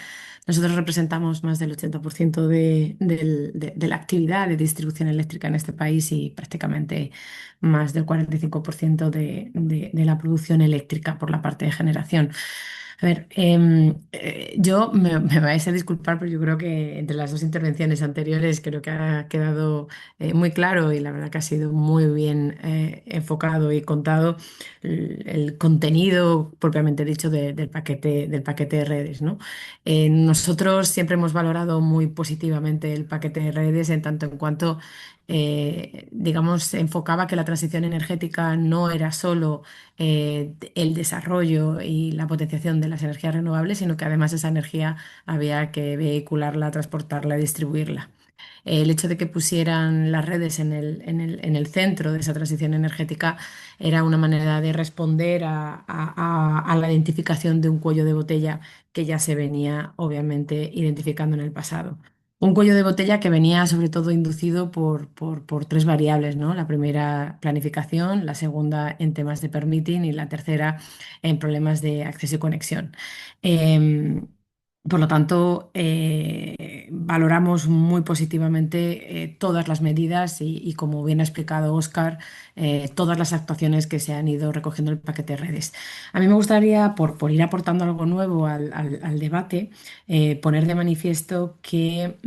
nosotros representamos más del 80% de la actividad de distribución eléctrica en este país y prácticamente más del 45% de la producción eléctrica por la parte de generación. A ver, yo me vais a disculpar, pero yo creo que entre las dos intervenciones anteriores creo que ha quedado muy claro y la verdad que ha sido muy bien enfocado y contado el contenido propiamente dicho del paquete de redes, ¿no? Nosotros siempre hemos valorado muy positivamente el paquete de redes en tanto en cuanto, digamos, se enfocaba que la transición energética no era solo el desarrollo y la potenciación de las energías renovables, sino que además esa energía había que vehicularla, transportarla, distribuirla. El hecho de que pusieran las redes en el centro de esa transición energética era una manera de responder a la identificación de un cuello de botella que ya se venía, obviamente, identificando en el pasado. Un cuello de botella que venía sobre todo inducido por tres variables, ¿no? La primera, planificación, la segunda en temas de permitting y la tercera en problemas de acceso y conexión. Em, por lo tanto, valoramos muy positivamente todas las medidas y, como bien ha explicado Óscar, todas las actuaciones que se han ido recogiendo en el paquete de redes. A mí me gustaría, por ir aportando algo nuevo al debate, poner de manifiesto que,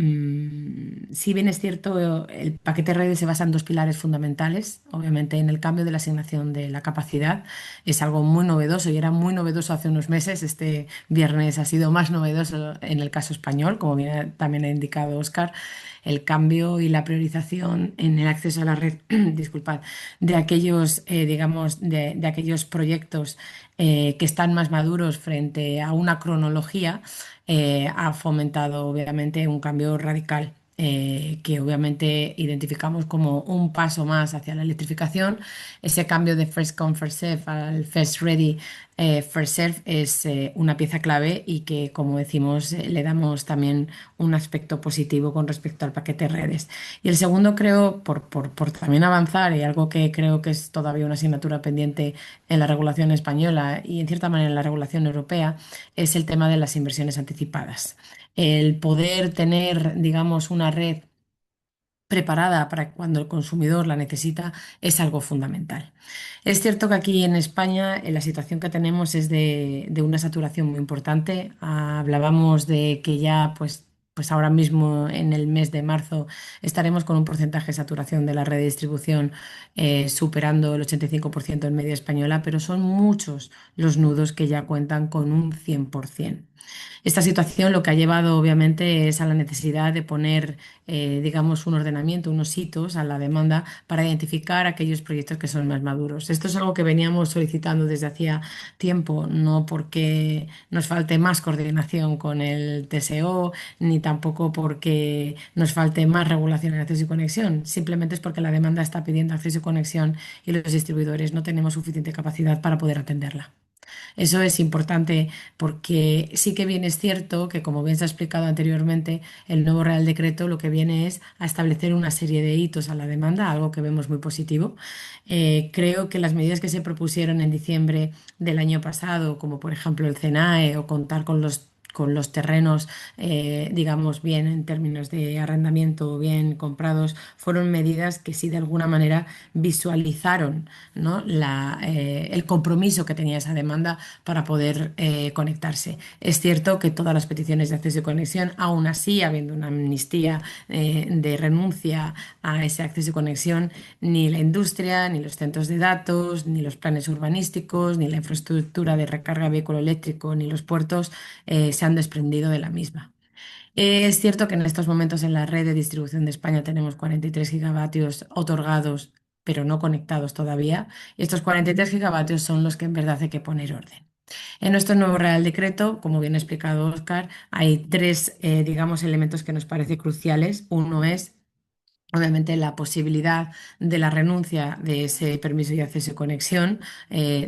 si bien es cierto, el paquete de redes se basa en dos pilares fundamentales, obviamente en el cambio de la asignación de la capacidad, es algo muy novedoso y era muy novedoso hace unos meses. Este viernes ha sido más novedoso en el caso español, como bien también ha indicado Óscar, el cambio y la priorización en el acceso a la red, disculpad, de aquellos, digamos, de aquellos proyectos que están más maduros frente a una cronología, ha fomentado obviamente un cambio radical. Que obviamente identificamos como un paso más hacia la electrificación. Ese cambio de first come, first serve al first ready, first serve es una pieza clave y que, como decimos, le damos también un aspecto positivo con respecto al paquete de redes. Y el segundo, creo, por también avanzar, y algo que creo que es todavía una asignatura pendiente en la regulación española y en cierta manera en la regulación europea, es el tema de las inversiones anticipadas. El poder tener, digamos, una red preparada para cuando el consumidor la necesita es algo fundamental. Es cierto que aquí en España la situación que tenemos es de una saturación muy importante. Hablábamos de que ya pues ahora mismo en el mes de marzo estaremos con un porcentaje de saturación de la red de distribución superando el 85% en media española, pero son muchos los nudos que ya cuentan con un 100%. Esta situación lo que ha llevado obviamente es a la necesidad de poner, digamos, un ordenamiento, unos hitos a la demanda para identificar aquellos proyectos que son más maduros. Esto es algo que veníamos solicitando desde hacía tiempo, no porque nos falte más coordinación con el TSO, ni tampoco porque nos falte más regulación en acceso y conexión. Simplemente es porque la demanda está pidiendo acceso y conexión y los distribuidores no tenemos suficiente capacidad para poder atenderla. Eso es importante porque sí que bien es cierto que, como bien se ha explicado anteriormente, el nuevo Real Decreto lo que viene es a establecer una serie de hitos a la demanda, algo que vemos muy positivo. Creo que las medidas que se propusieron en diciembre del año pasado, como por ejemplo el CENAE o contar con los terrenos, digamos, bien en términos de arrendamiento o bien comprados, fueron medidas que sí de alguna manera visualizaron, ¿no? El compromiso que tenía esa demanda para poder conectarse. Es cierto que todas las peticiones de acceso y conexión, aún así, habiendo una amnistía de renuncia a ese acceso y conexión, ni la industria, ni los centros de datos, ni los planes urbanísticos, ni la infraestructura de recarga de vehículo eléctrico, ni los puertos se han desprendido de la misma. Es cierto que en estos momentos en la red de distribución de España tenemos 43 gigavatios otorgados, pero no conectados todavía. Y estos 43 gigavatios son los que en verdad hay que poner orden. En nuestro nuevo Real Decreto, como bien ha explicado Óscar, hay tres, digamos, elementos que nos parecen cruciales. Uno es obviamente la posibilidad de la renuncia de ese permiso de acceso y conexión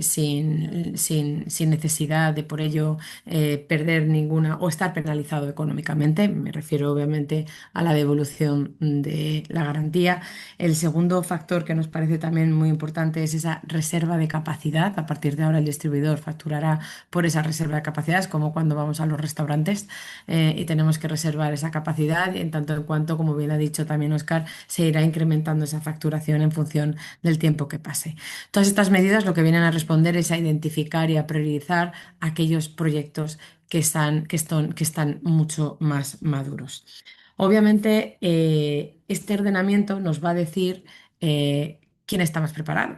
sin necesidad de por ello perder ninguna o estar penalizado económicamente. Me refiero obviamente a la devolución de la garantía. El segundo factor que nos parece también muy importante es esa reserva de capacidad. A partir de ahora el distribuidor facturará por esa reserva de capacidad, es como cuando vamos a los restaurantes y tenemos que reservar esa capacidad, en tanto en cuanto, como bien ha dicho también Oscar, se irá incrementando esa facturación en función del tiempo que pase. Todas estas medidas lo que vienen a responder es a identificar y a priorizar aquellos proyectos que están mucho más maduros. Obviamente, este ordenamiento nos va a decir quién está más preparado,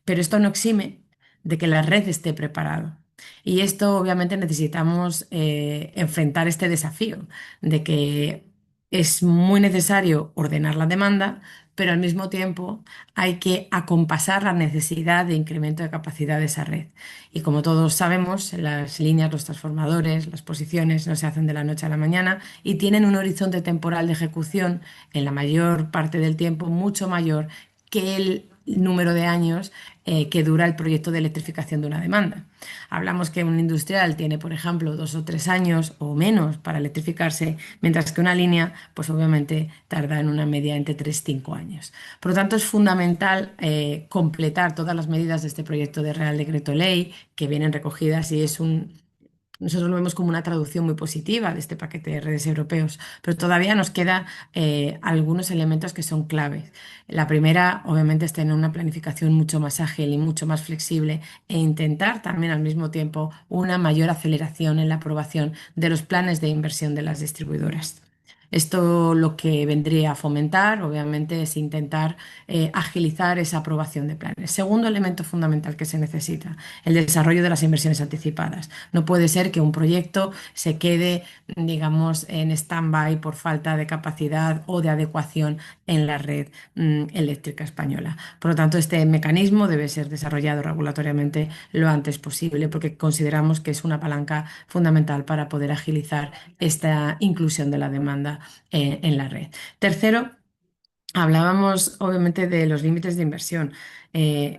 pero esto no exime de que la red esté preparada. Y esto obviamente necesitamos enfrentar este desafío de que es muy necesario ordenar la demanda, pero al mismo tiempo hay que acompasar la necesidad de incremento de capacidad de esa red. Y como todos sabemos, las líneas, los transformadores, las posiciones no se hacen de la noche a la mañana y tienen un horizonte temporal de ejecución en la mayor parte del tiempo mucho mayor que el número de años que dura el proyecto de electrificación de una demanda. Hablamos que un industrial tiene, por ejemplo, 2 o 3 años o menos para electrificarse, mientras que una línea, pues obviamente tarda en una media entre 3 y 5 años. Por lo tanto, es fundamental completar todas las medidas de este proyecto de Real Decreto Ley que vienen recogidas y nosotros lo vemos como una traducción muy positiva de este paquete de redes europeos, pero todavía nos queda algunos elementos que son claves. La primera, obviamente, es tener una planificación mucho más ágil y mucho más flexible e intentar también al mismo tiempo una mayor aceleración en la aprobación de los planes de inversión de las distribuidoras. Esto lo que vendría a fomentar, obviamente, es intentar agilizar esa aprobación de planes. Segundo elemento fundamental que se necesita, el desarrollo de las inversiones anticipadas. No puede ser que un proyecto se quede, digamos, en stand-by por falta de capacidad o de adecuación en la red eléctrica española. Por lo tanto, este mecanismo debe ser desarrollado regulatoriamente lo antes posible porque consideramos que es una palanca fundamental para poder agilizar esta inclusión de la demanda en la red. Tercero, hablábamos obviamente de los límites de inversión. Eh,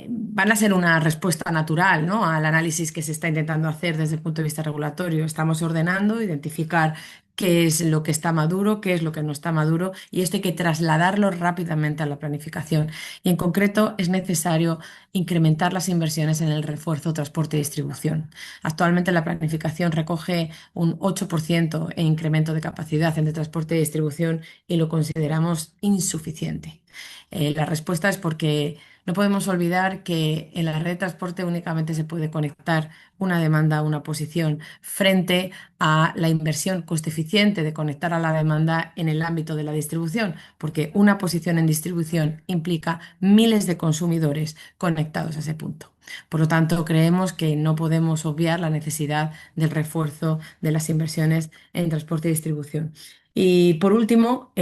Van a ser una respuesta natural, ¿no?, al análisis que se está intentando hacer desde el punto de vista regulatorio. Estamos ordenando, identificar qué es lo que está maduro, qué es lo que no está maduro, y esto hay que trasladarlo rápidamente a la planificación. Y en concreto es necesario incrementar las inversiones en el refuerzo, transporte y distribución. Actualmente la planificación recoge un 8% en incremento de capacidad entre transporte y distribución y lo consideramos insuficiente. La respuesta es porque no podemos olvidar que en la red de transporte únicamente se puede conectar una demanda a una posición frente a la inversión coste eficiente de conectar a la demanda en el ámbito de la distribución, porque una posición en distribución implica miles de consumidores conectados a ese punto. Por lo tanto, creemos que no podemos obviar la necesidad del refuerzo de las inversiones en transporte y distribución. Y por último,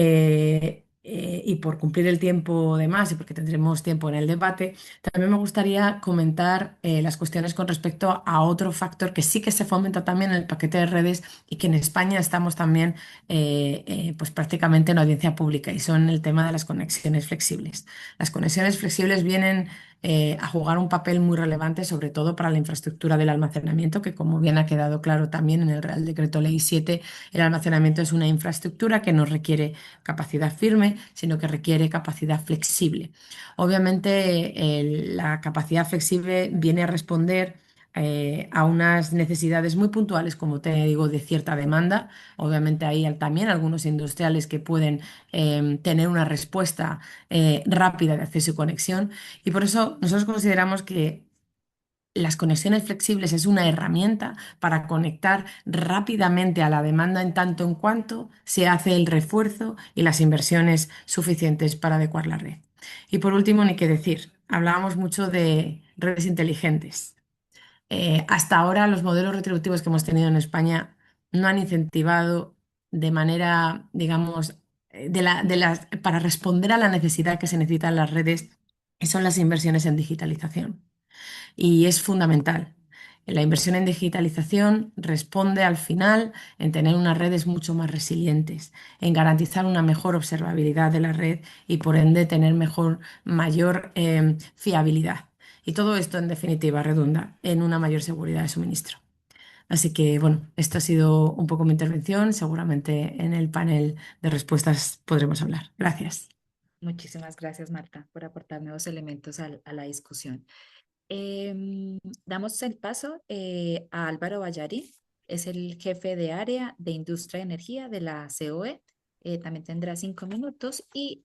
y por cumplir el tiempo de más y porque tendremos tiempo en el debate, también me gustaría comentar las cuestiones con respecto a otro factor que sí que se fomenta también en el paquete de redes y que en España estamos también pues prácticamente en audiencia pública, y son el tema de las conexiones flexibles. Las conexiones flexibles vienen a jugar un papel muy relevante, sobre todo para la infraestructura del almacenamiento, que como bien ha quedado claro también en el Real Decreto Ley 7, el almacenamiento es una infraestructura que no requiere capacidad firme, sino que requiere capacidad flexible. Obviamente, la capacidad flexible viene a responder a unas necesidades muy puntuales, como te digo, de cierta demanda. Obviamente hay también algunos industriales que pueden tener una respuesta rápida de acceso y conexión, y por eso nosotros consideramos que las conexiones flexibles es una herramienta para conectar rápidamente a la demanda en tanto en cuanto se hace el refuerzo y las inversiones suficientes para adecuar la red. Y por último, ni qué decir, hablábamos mucho de redes inteligentes. Hasta ahora los modelos retributivos que hemos tenido en España no han incentivado de manera, digamos, para responder a la necesidad que se necesitan las redes, que son las inversiones en digitalización, y es fundamental. La inversión en digitalización responde al final en tener unas redes mucho más resilientes, en garantizar una mejor observabilidad de la red y por ende tener mayor fiabilidad. Y todo esto en definitiva redunda en una mayor seguridad de suministro. Así que bueno, esto ha sido un poco mi intervención. Seguramente en el panel de respuestas podremos hablar. Gracias. Muchísimas gracias, Marta, por aportar nuevos elementos a la discusión. Damos el paso a Álvaro Vallari, es el jefe de área de Industria y Energía de la COE. También tendrá 5 minutos y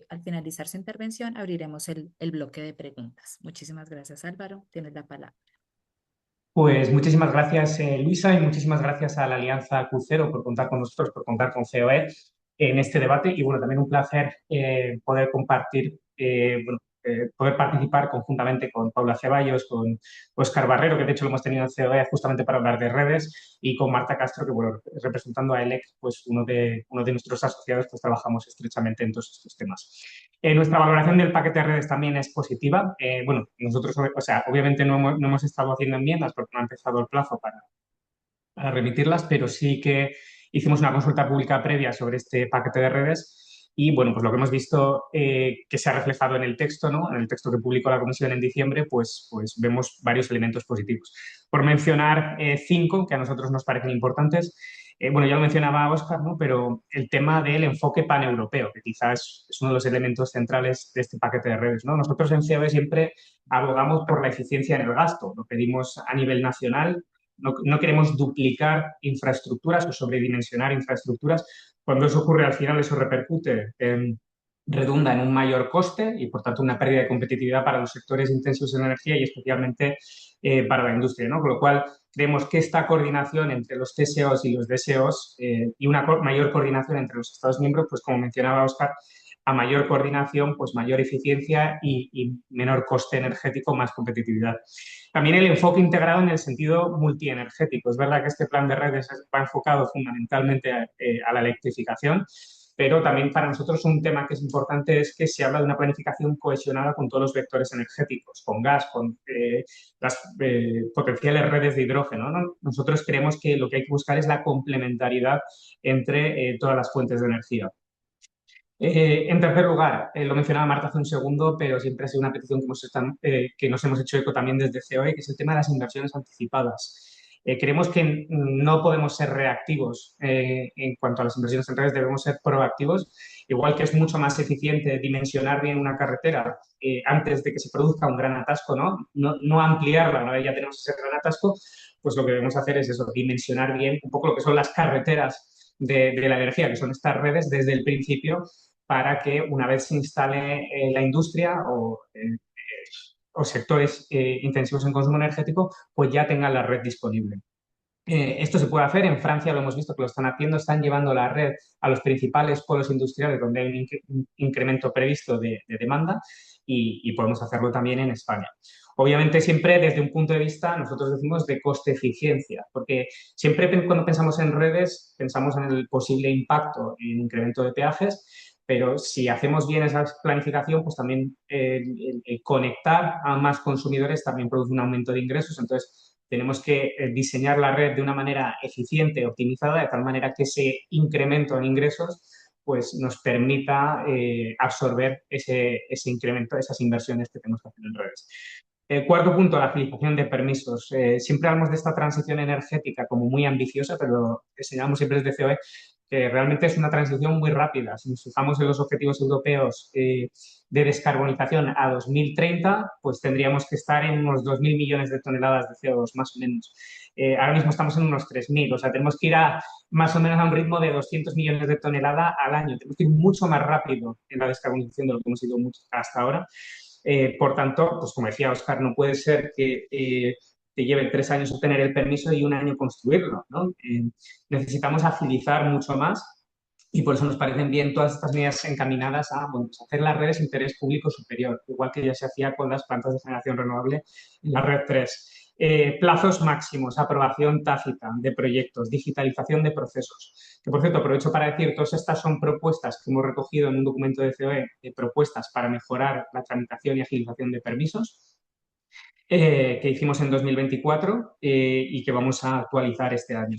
al finalizar su intervención abriremos el bloque de preguntas. Muchísimas gracias, Álvaro. Tienes la palabra. Pues muchísimas gracias, Luisa, y muchísimas gracias a la Alianza Crucero por contar con nosotros, por contar con COE en este debate. Y bueno, también un placer poder compartir, poder participar conjuntamente con Paula Ceballos, con Óscar Barrero, que de hecho lo hemos tenido en COE justamente para hablar de redes, y con Marta Castro, que bueno, representando a ELEC, pues uno de nuestros asociados, pues trabajamos estrechamente en todos estos temas. Nuestra valoración del paquete de redes también es positiva. Bueno, nosotros, o sea, obviamente no hemos estado haciendo enmiendas porque no ha empezado el plazo para remitirlas, pero sí que hicimos una consulta pública previa sobre este paquete de redes y, bueno, pues lo que hemos visto que se ha reflejado en el texto, ¿no? En el texto que publicó la Comisión en diciembre, pues vemos varios elementos positivos. Por mencionar 5 que a nosotros nos parecen importantes. Bueno, ya lo mencionaba Óscar, ¿no? Pero el tema del enfoque paneuropeo, que quizás es uno de los elementos centrales de este paquete de redes, ¿no? Nosotros en COE siempre abogamos por la eficiencia en el gasto, lo pedimos a nivel nacional, no queremos duplicar infraestructuras o sobredimensionar infraestructuras. Cuando eso ocurre, al final eso repercute redunda en un mayor coste y, por tanto, una pérdida de competitividad para los sectores intensivos en energía y especialmente para la industria, ¿no? Con lo cual, creemos que esta coordinación entre los TSOs y los DSOs y una mayor coordinación entre los Estados miembros, pues como mencionaba Óscar, a mayor coordinación, pues mayor eficiencia y menor coste energético, más competitividad. También el enfoque integrado en el sentido multienergético. Es verdad que este plan de redes va enfocado fundamentalmente a la electrificación, pero también para nosotros un tema que es importante es que se habla de una planificación cohesionada con todos los vectores energéticos, con gas, con las potenciales redes de hidrógeno, ¿no? Nosotros creemos que lo que hay que buscar es la complementariedad entre todas las fuentes de energía. En tercer lugar, lo mencionaba Marta hace un segundo, pero siempre ha sido una petición que nos hemos hecho eco también desde COE, que es el tema de las inversiones anticipadas. Creemos que no podemos ser reactivos en cuanto a las inversiones en redes, debemos ser proactivos, igual que es mucho más eficiente dimensionar bien una carretera antes de que se produzca un gran atasco, no ampliarla una vez ya tenemos ese gran atasco, pues lo que debemos hacer es eso, dimensionar bien un poco lo que son las carreteras de la energía, que son estas redes desde el principio, para que una vez se instale la industria o sectores intensivos en consumo energético, pues ya tengan la red disponible. Esto se puede hacer, en Francia lo hemos visto que lo están haciendo, están llevando la red a los principales polos industriales donde hay un incremento previsto de demanda y podemos hacerlo también en España. Obviamente siempre desde un punto de vista, nosotros decimos de coste-eficiencia, porque siempre cuando pensamos en redes pensamos en el posible impacto en incremento de peajes, pero si hacemos bien esa planificación, pues también el conectar a más consumidores también produce un aumento de ingresos. Entonces, tenemos que diseñar la red de una manera eficiente, optimizada, de tal manera que ese incremento en ingresos pues, nos permita absorber ese incremento, esas inversiones que tenemos que hacer en redes. Cuarto punto, la agilización de permisos. Siempre hablamos de esta transición energética como muy ambiciosa, pero señalamos siempre desde COE que realmente es una transición muy rápida. Si nos fijamos en los objetivos europeos de descarbonización a 2030, pues tendríamos que estar en unos 2.000 millones de toneladas de CO2, más o menos. Ahora mismo estamos en unos 3.000, o sea, tenemos que ir más o menos a un ritmo de 200 millones de toneladas al año. Tenemos que ir mucho más rápido en la descarbonización de lo que hemos ido hasta ahora. Por tanto, pues como decía Óscar, no puede ser que te lleve 3 años obtener el permiso y 1 año construirlo, ¿no? Necesitamos agilizar mucho más y por eso nos parecen bien todas estas medidas encaminadas a pues hacer las redes de interés público superior, igual que ya se hacía con las plantas de generación renovable en la red 3. Plazos máximos, aprobación tácita de proyectos, digitalización de procesos. Que, por cierto, aprovecho para decir, todas estas son propuestas que hemos recogido en un documento de COE, propuestas para mejorar la tramitación y agilización de permisos. que hicimos en 2024 y que vamos a actualizar este año.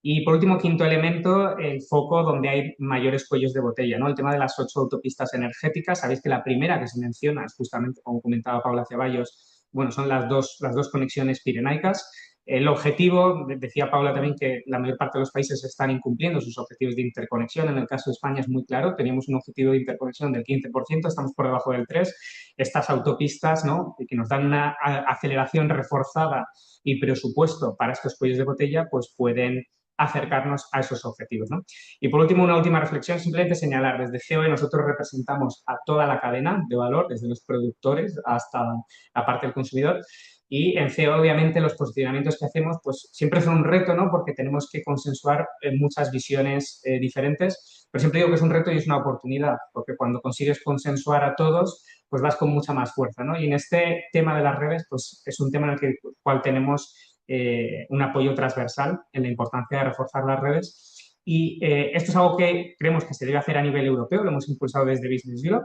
Y por último, quinto elemento, el foco donde hay mayores cuellos de botella, ¿no? El tema de las 8 autopistas energéticas. Sabéis que la primera que se menciona es justamente, como comentaba Paula Ceballos, bueno, son las dos conexiones pirenaicas. El objetivo, decía Paula también que la mayor parte de los países están incumpliendo sus objetivos de interconexión. En el caso de España es muy claro, teníamos un objetivo de interconexión del 15%, estamos por debajo del 3%. Estas autopistas, ¿no?, que nos dan una aceleración reforzada y presupuesto para estos cuellos de botella, pues pueden acercarnos a esos objetivos, ¿no? Y por último, una última reflexión, simplemente señalar, desde COE nosotros representamos a toda la cadena de valor, desde los productores hasta la parte del consumidor, y en COE, obviamente, los posicionamientos que hacemos, pues siempre son un reto, ¿no? Porque tenemos que consensuar muchas visiones diferentes, pero siempre digo que es un reto y es una oportunidad, porque cuando consigues consensuar a todos, pues vas con mucha más fuerza, ¿no? Y en este tema de las redes, pues es un tema en el cual tenemos un apoyo transversal en la importancia de reforzar las redes. Y esto es algo que creemos que se debe hacer a nivel europeo, lo hemos impulsado desde Business Europe,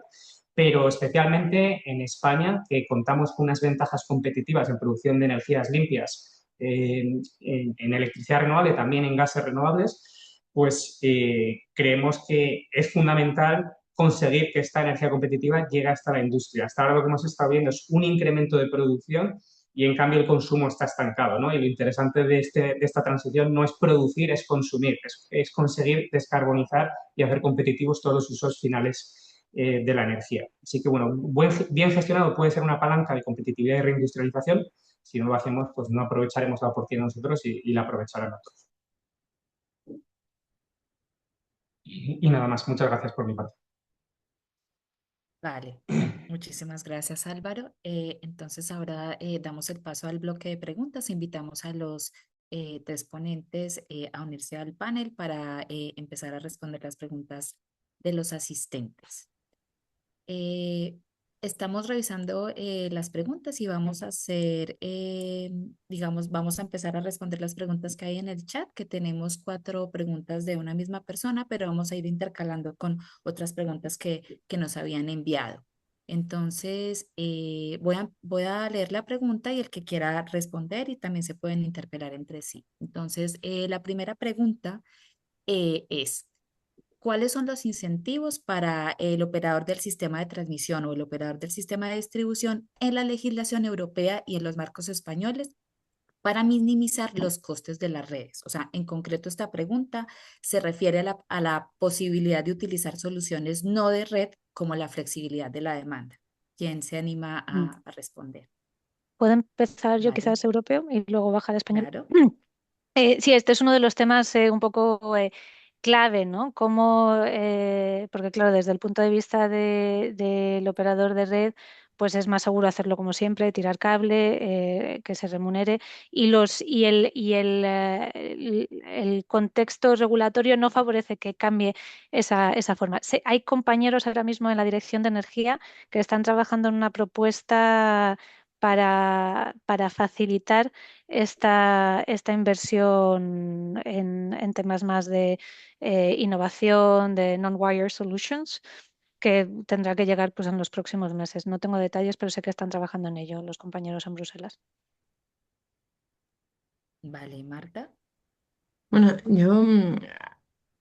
pero especialmente en España, que contamos con unas ventajas competitivas en producción de energías limpias, en electricidad renovable, también en gases renovables, pues creemos que es fundamental conseguir que esta energía competitiva llegue hasta la industria. Hasta ahora lo que hemos estado viendo es un incremento de producción y en cambio el consumo está estancado, ¿no? Y lo interesante de esta transición no es producir, es consumir, es conseguir descarbonizar y hacer competitivos todos los usos finales de la energía. Así que, bueno, bien gestionado puede ser una palanca de competitividad y reindustrialización. Si no lo hacemos, pues no aprovecharemos la oportunidad nosotros y la aprovecharán otros. Y nada más, muchas gracias por mi parte. Vale, muchísimas gracias Álvaro. Entonces ahora damos el paso al bloque de preguntas. Invitamos a los tres ponentes a unirse al panel para empezar a responder las preguntas de los asistentes. Eh, Estamos revisando las preguntas y vamos a hacer, digamos, vamos a empezar a responder las preguntas que hay en el chat, que tenemos 4 preguntas de una misma persona, pero vamos a ir intercalando con otras preguntas que nos habían enviado. Entonces, voy a leer la pregunta y el que quiera responder y también se pueden interpelar entre sí. Entonces, la primera pregunta es... ¿Cuáles son los incentivos para el operador del sistema de transmisión o el operador del sistema de distribución en la legislación europea y en los marcos españoles para minimizar los costes de las redes? O sea, en concreto esta pregunta se refiere a la posibilidad de utilizar soluciones no de red como la flexibilidad de la demanda. ¿Quién se anima a responder? ¿Puedo empezar yo Vale, quizás europeo y luego bajar a español? claro. Sí, este es uno de los temas un poco clave, ¿no? Porque claro, desde el punto de vista del operador de red, pues es más seguro hacerlo como siempre, tirar cable, que se remunere, el contexto regulatorio no favorece que cambie esa forma. Hay compañeros ahora mismo en la Dirección de Energía que están trabajando en una propuesta para facilitar esta inversión en temas más de innovación, de non-wire solutions, que tendrá que llegar pues, en los próximos meses. No tengo detalles, pero sé que están trabajando en ello los compañeros en Bruselas. Vale, Marta. Bueno, yo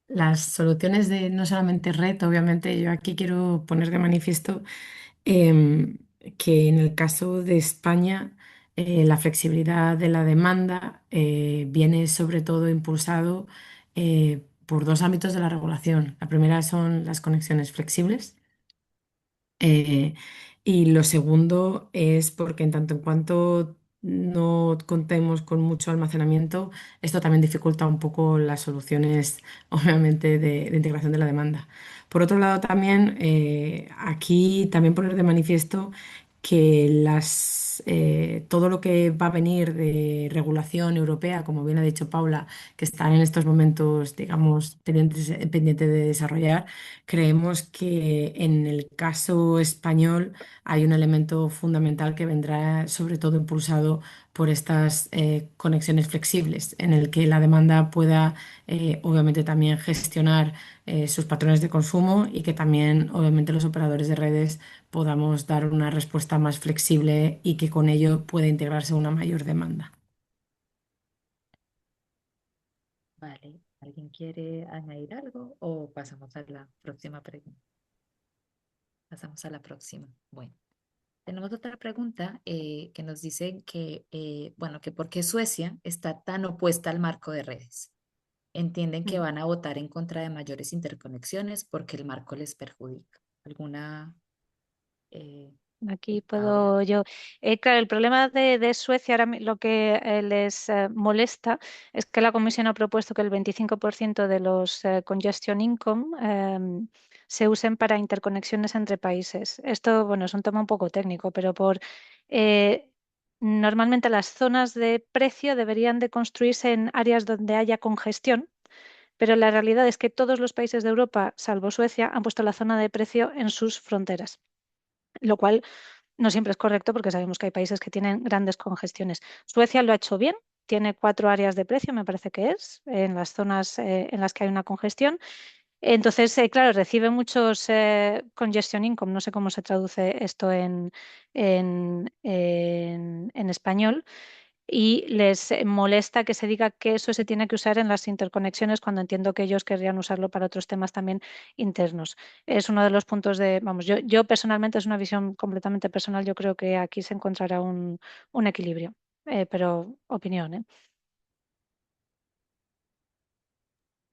las soluciones de no solamente red, obviamente yo aquí quiero poner de manifiesto em, que en el caso de España la flexibilidad de la demanda viene sobre todo impulsado por 2 ámbitos de la regulación. La primera son las conexiones flexibles. Eh, y lo segundo es porque en tanto en cuanto no contemos con mucho almacenamiento, esto también dificulta un poco las soluciones, obviamente, de integración de la demanda. Por otro lado, también aquí también poner de manifiesto que todo lo que va a venir de regulación europea, como bien ha dicho Paula, que están en estos momentos, digamos, pendiente de desarrollar. Creemos que en el caso español hay un elemento fundamental que vendrá sobre todo impulsado por estas conexiones flexibles, en el que la demanda pueda obviamente también gestionar sus patrones de consumo y que también obviamente los operadores de redes podamos dar una respuesta más flexible y que con ello pueda integrarse una mayor demanda. Vale, ¿alguien quiere añadir algo o pasamos a la próxima pregunta? Pasamos a la próxima. Bueno, tenemos otra pregunta que nos dice que, bueno, que por qué Suecia está tan opuesta al marco de redes. Entienden que van a votar en contra de mayores interconexiones porque el marco les perjudica. ¿Alguna eh, Aquí habla? puedo yo. Claro, el problema de Suecia, lo que les molesta es que la Comisión ha propuesto que el 25% de los congestion income se usen para interconexiones entre países. Esto, bueno, es un tema un poco técnico, pero eh, normalmente las zonas de precio deberían de construirse en áreas donde haya congestión, pero la realidad es que todos los países de Europa, salvo Suecia, han puesto la zona de precio en sus fronteras, lo cual no siempre es correcto porque sabemos que hay países que tienen grandes congestiones. Suecia lo ha hecho bien, tiene 4 áreas de precio, me parece que es, en las zonas en las que hay una congestión. Entonces, claro, recibe muchos congestion income, no sé cómo se traduce esto en español, y les molesta que se diga que eso se tiene que usar en las interconexiones cuando entiendo que ellos querrían usarlo para otros temas también internos. Es uno de los puntos de, vamos, yo personalmente es una visión completamente personal, yo creo que aquí se encontrará un equilibrio, pero opinión, ¿eh?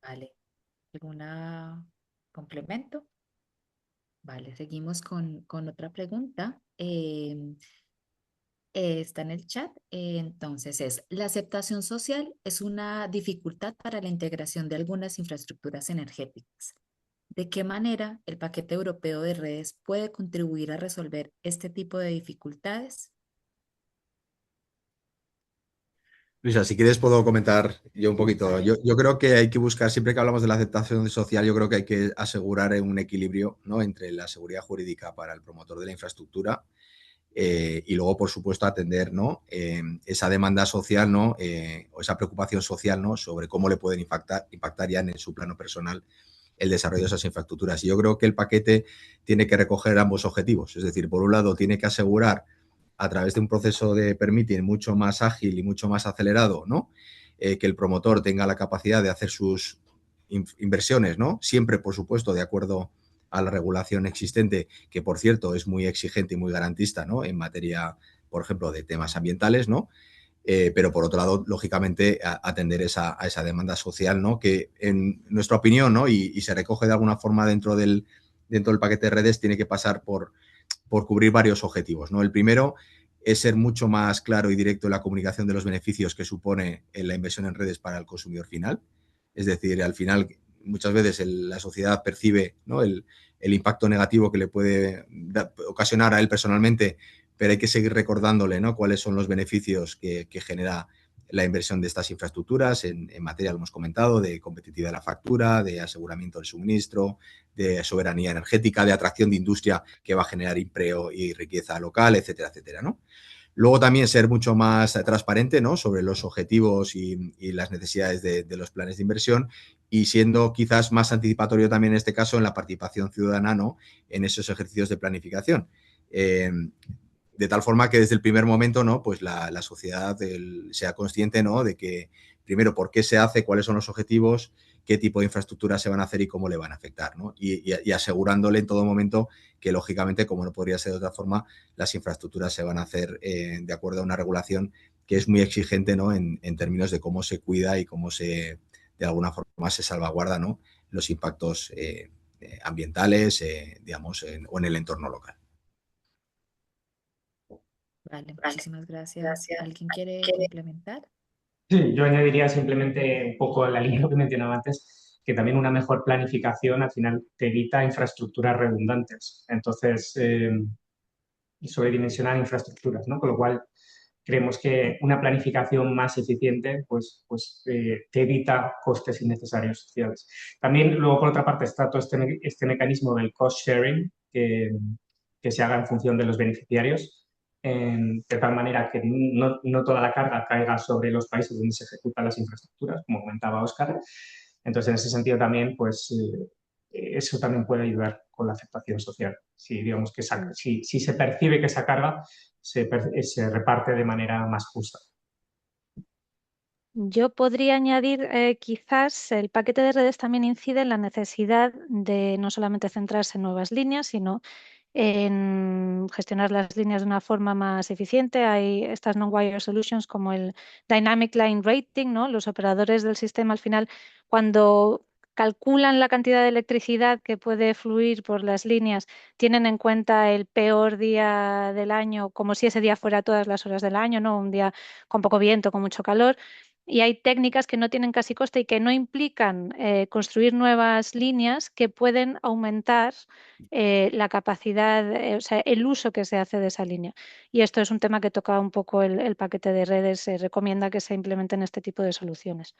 Vale, ¿alguna complemento? Vale, seguimos con otra pregunta. Está en el chat. Entonces ¿la aceptación social es una dificultad para la integración de algunas infraestructuras energéticas? ¿De qué manera el paquete europeo de redes puede contribuir a resolver este tipo de dificultades? Luisa, si quieres puedo comentar yo un poquito. Vale, Yo creo que hay que buscar, siempre que hablamos de la aceptación social, yo creo que hay que asegurar un equilibrio, ¿no?, entre la seguridad jurídica para el promotor de la infraestructura y luego, por supuesto, atender, ¿no?, esa demanda social, ¿no?, o esa preocupación social, ¿no?, sobre cómo le pueden impactar ya en su plano personal el desarrollo de esas infraestructuras. Y yo creo que el paquete tiene que recoger ambos objetivos. Es decir, por un lado, tiene que asegurar a través de un proceso de permitting mucho más ágil y mucho más acelerado, ¿no?, que el promotor tenga la capacidad de hacer sus inversiones, ¿no?, siempre, por supuesto, de acuerdo a la regulación existente, que, por cierto, es muy exigente y muy garantista, ¿no?, en materia, por ejemplo, de temas ambientales, ¿no? Pero por otro lado, lógicamente, atender a esa demanda social, ¿no?, que en nuestra opinión, ¿no?, y se recoge de alguna forma dentro del paquete de redes, tiene que pasar por cubrir varios objetivos, ¿no? El primero es ser mucho más claro y directo en la comunicación de los beneficios que supone la inversión en redes para el consumidor final. Es decir, al final, muchas veces la sociedad percibe, ¿no?, el impacto negativo que le puede ocasionar a él personalmente, pero hay que seguir recordándole, ¿no?, cuáles son los beneficios que genera la inversión de estas infraestructuras en materia, lo hemos comentado, de competitividad de la factura, de aseguramiento del suministro, de soberanía energética, de atracción de industria que va a generar empleo y riqueza local, etcétera, etcétera, ¿no? Luego también ser mucho más transparente, ¿no?, sobre los objetivos y las necesidades de los planes de inversión, y siendo quizás más anticipatorio también en este caso en la participación ciudadana, ¿no?, en esos ejercicios de planificación. De tal forma que desde el primer momento, ¿no?, pues la sociedad sea consciente, ¿no?, de que primero por qué se hace, cuáles son los objetivos, qué tipo de infraestructuras se van a hacer y cómo le van a afectar, ¿no? Y asegurándole en todo momento que, lógicamente, como no podría ser de otra forma, las infraestructuras se van a hacer de acuerdo a una regulación que es muy exigente, ¿no?, en términos de cómo se cuida y cómo de alguna forma se salvaguarda, ¿no?, los impactos ambientales, digamos, o en el entorno local. vale, muchísimas gracias. ¿Alguien quiere complementar? Sí, yo añadiría simplemente un poco la línea que mencionaba antes, que también una mejor planificación al final te evita infraestructuras redundantes. Entonces, y sobredimensionar infraestructuras, ¿no? Con lo cual, creemos que una planificación más eficiente te evita costes innecesarios sociales. También, luego, por otra parte, está todo este mecanismo del cost sharing que se haga en función de los beneficiarios, de tal manera que no toda la carga caiga sobre los países donde se ejecutan las infraestructuras, como comentaba Óscar. Entonces, en ese sentido también, eso también puede ayudar con la aceptación social. Si, digamos que si se percibe que esa carga se reparte de manera más justa. Yo podría añadir, quizás el paquete de redes también incide en la necesidad de no solamente centrarse en nuevas líneas, sino en gestionar las líneas de una forma más eficiente. Hay estas non-wire solutions como el Dynamic Line Rating, ¿no? Los operadores del sistema al final, cuando calculan la cantidad de electricidad que puede fluir por las líneas, tienen en cuenta el peor día del año, como si ese día fuera todas las horas del año, ¿no? Un día con poco viento, con mucho calor. Y hay técnicas que no tienen casi coste y que no implican construir nuevas líneas que pueden aumentar la capacidad, o sea, el uso que se hace de esa línea. Y esto es un tema que toca un poco el paquete de redes. Se recomienda que se implementen este tipo de soluciones.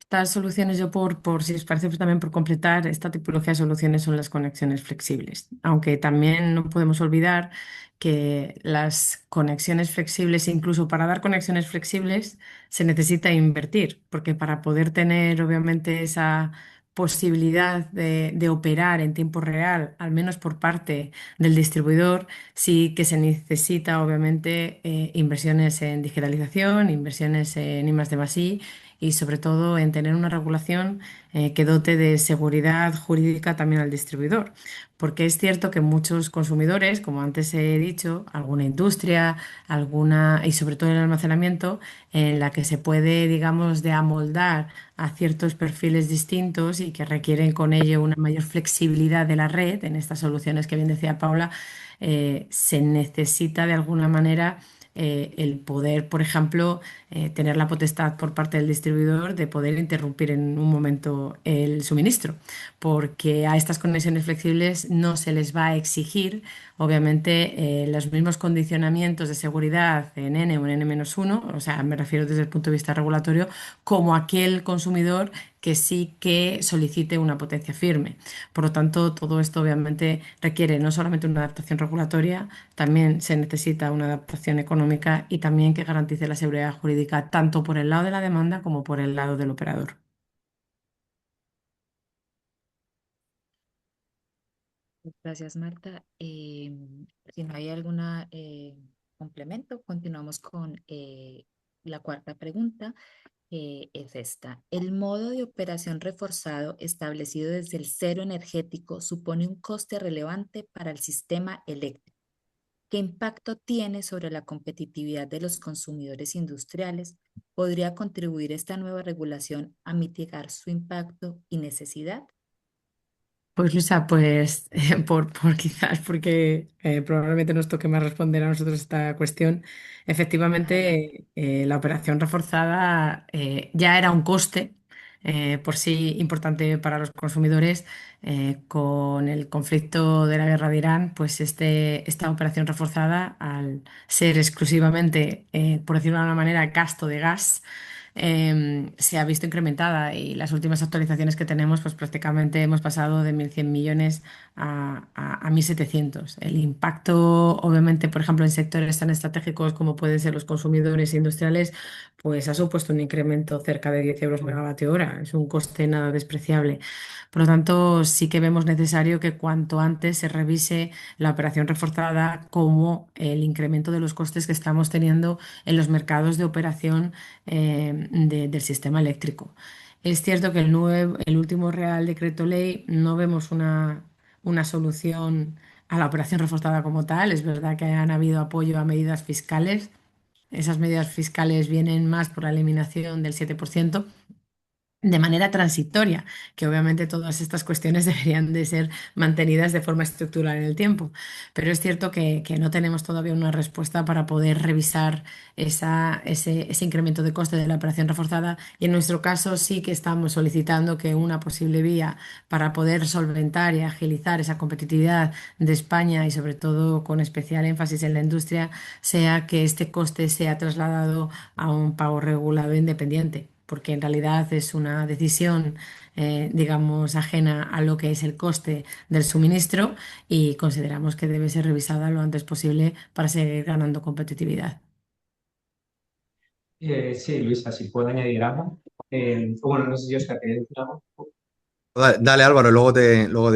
Estas soluciones, yo por si os parece, pues también por completar, esta tipología de soluciones son las conexiones flexibles. Aunque también no podemos olvidar que las conexiones flexibles, incluso para dar conexiones flexibles, se necesita invertir, porque para poder tener obviamente esa posibilidad de operar en tiempo real, al menos por parte del distribuidor, sí que se necesita obviamente inversiones en digitalización, inversiones en I+D+I y sobre todo en tener una regulación que dote de seguridad jurídica también al distribuidor. Porque es cierto que muchos consumidores, como antes he dicho, alguna industria, alguna, y sobre todo el almacenamiento, en la que se puede, digamos, de amoldar a ciertos perfiles distintos y que requieren con ello una mayor flexibilidad de la red, en estas soluciones que bien decía Paula, se necesita de alguna manera el poder, por ejemplo, tener la potestad por parte del distribuidor de poder interrumpir en un momento el suministro, porque a estas conexiones flexibles no se les va a exigir, obviamente, los mismos condicionamientos de seguridad en N o en N-1, o sea, me refiero desde el punto de vista regulatorio, como aquel consumidor que sí que solicite una potencia firme. Por lo tanto, todo esto obviamente requiere no solamente una adaptación regulatoria, también se necesita una adaptación económica y también que garantice la seguridad jurídica tanto por el lado de la demanda como por el lado del operador. Gracias, Marta. Si no hay algún complemento, continuamos con la cuarta pregunta. Es esta. ¿El modo de operación reforzado establecido desde el cero energético supone un coste relevante para el sistema eléctrico? ¿Qué impacto tiene sobre la competitividad de los consumidores industriales? ¿Podría contribuir esta nueva regulación a mitigar su impacto y necesidad? Pues Luisa, pues por quizás porque probablemente nos toque más responder a nosotros esta cuestión. Adelante. Efectivamente, la operación reforzada ya era un coste por sí importante para los consumidores. Con el conflicto de la guerra de Irán, pues esta operación reforzada, al ser exclusivamente, por decirlo de alguna manera, gasto de gas, se ha visto incrementada y las últimas actualizaciones que tenemos, pues prácticamente hemos pasado de 1.100 millones a 1.700. El impacto, obviamente, por ejemplo, en sectores tan estratégicos como pueden ser los consumidores industriales, pues ha supuesto un incremento cerca de 10 euros megavatio hora. Es un coste nada despreciable. Por lo tanto, sí que vemos necesario que cuanto antes se revise la operación reforzada como el incremento de los costes que estamos teniendo en los mercados de operación del sistema eléctrico. Es cierto que el último Real Decreto Ley no vemos una solución a la operación reforzada como tal. Es verdad que han habido apoyo a medidas fiscales. Esas medidas fiscales vienen más por la eliminación del 7% de manera transitoria, que obviamente todas estas cuestiones deberían de ser mantenidas de forma estructural en el tiempo. Pero es cierto que no tenemos todavía una respuesta para poder revisar ese incremento de coste de la operación reforzada y en nuestro caso sí que estamos solicitando que una posible vía para poder solventar y agilizar esa competitividad de España y sobre todo con especial énfasis en la industria sea que este coste sea trasladado a un pago regulado independiente, porque en realidad es una decisión, digamos, ajena a lo que es el coste del suministro y consideramos que debe ser revisada lo antes posible para seguir ganando competitividad. Sí, Luisa, si puedo añadir algo. Bueno, no sé si Oscar quería decir algo. Dale, Álvaro, luego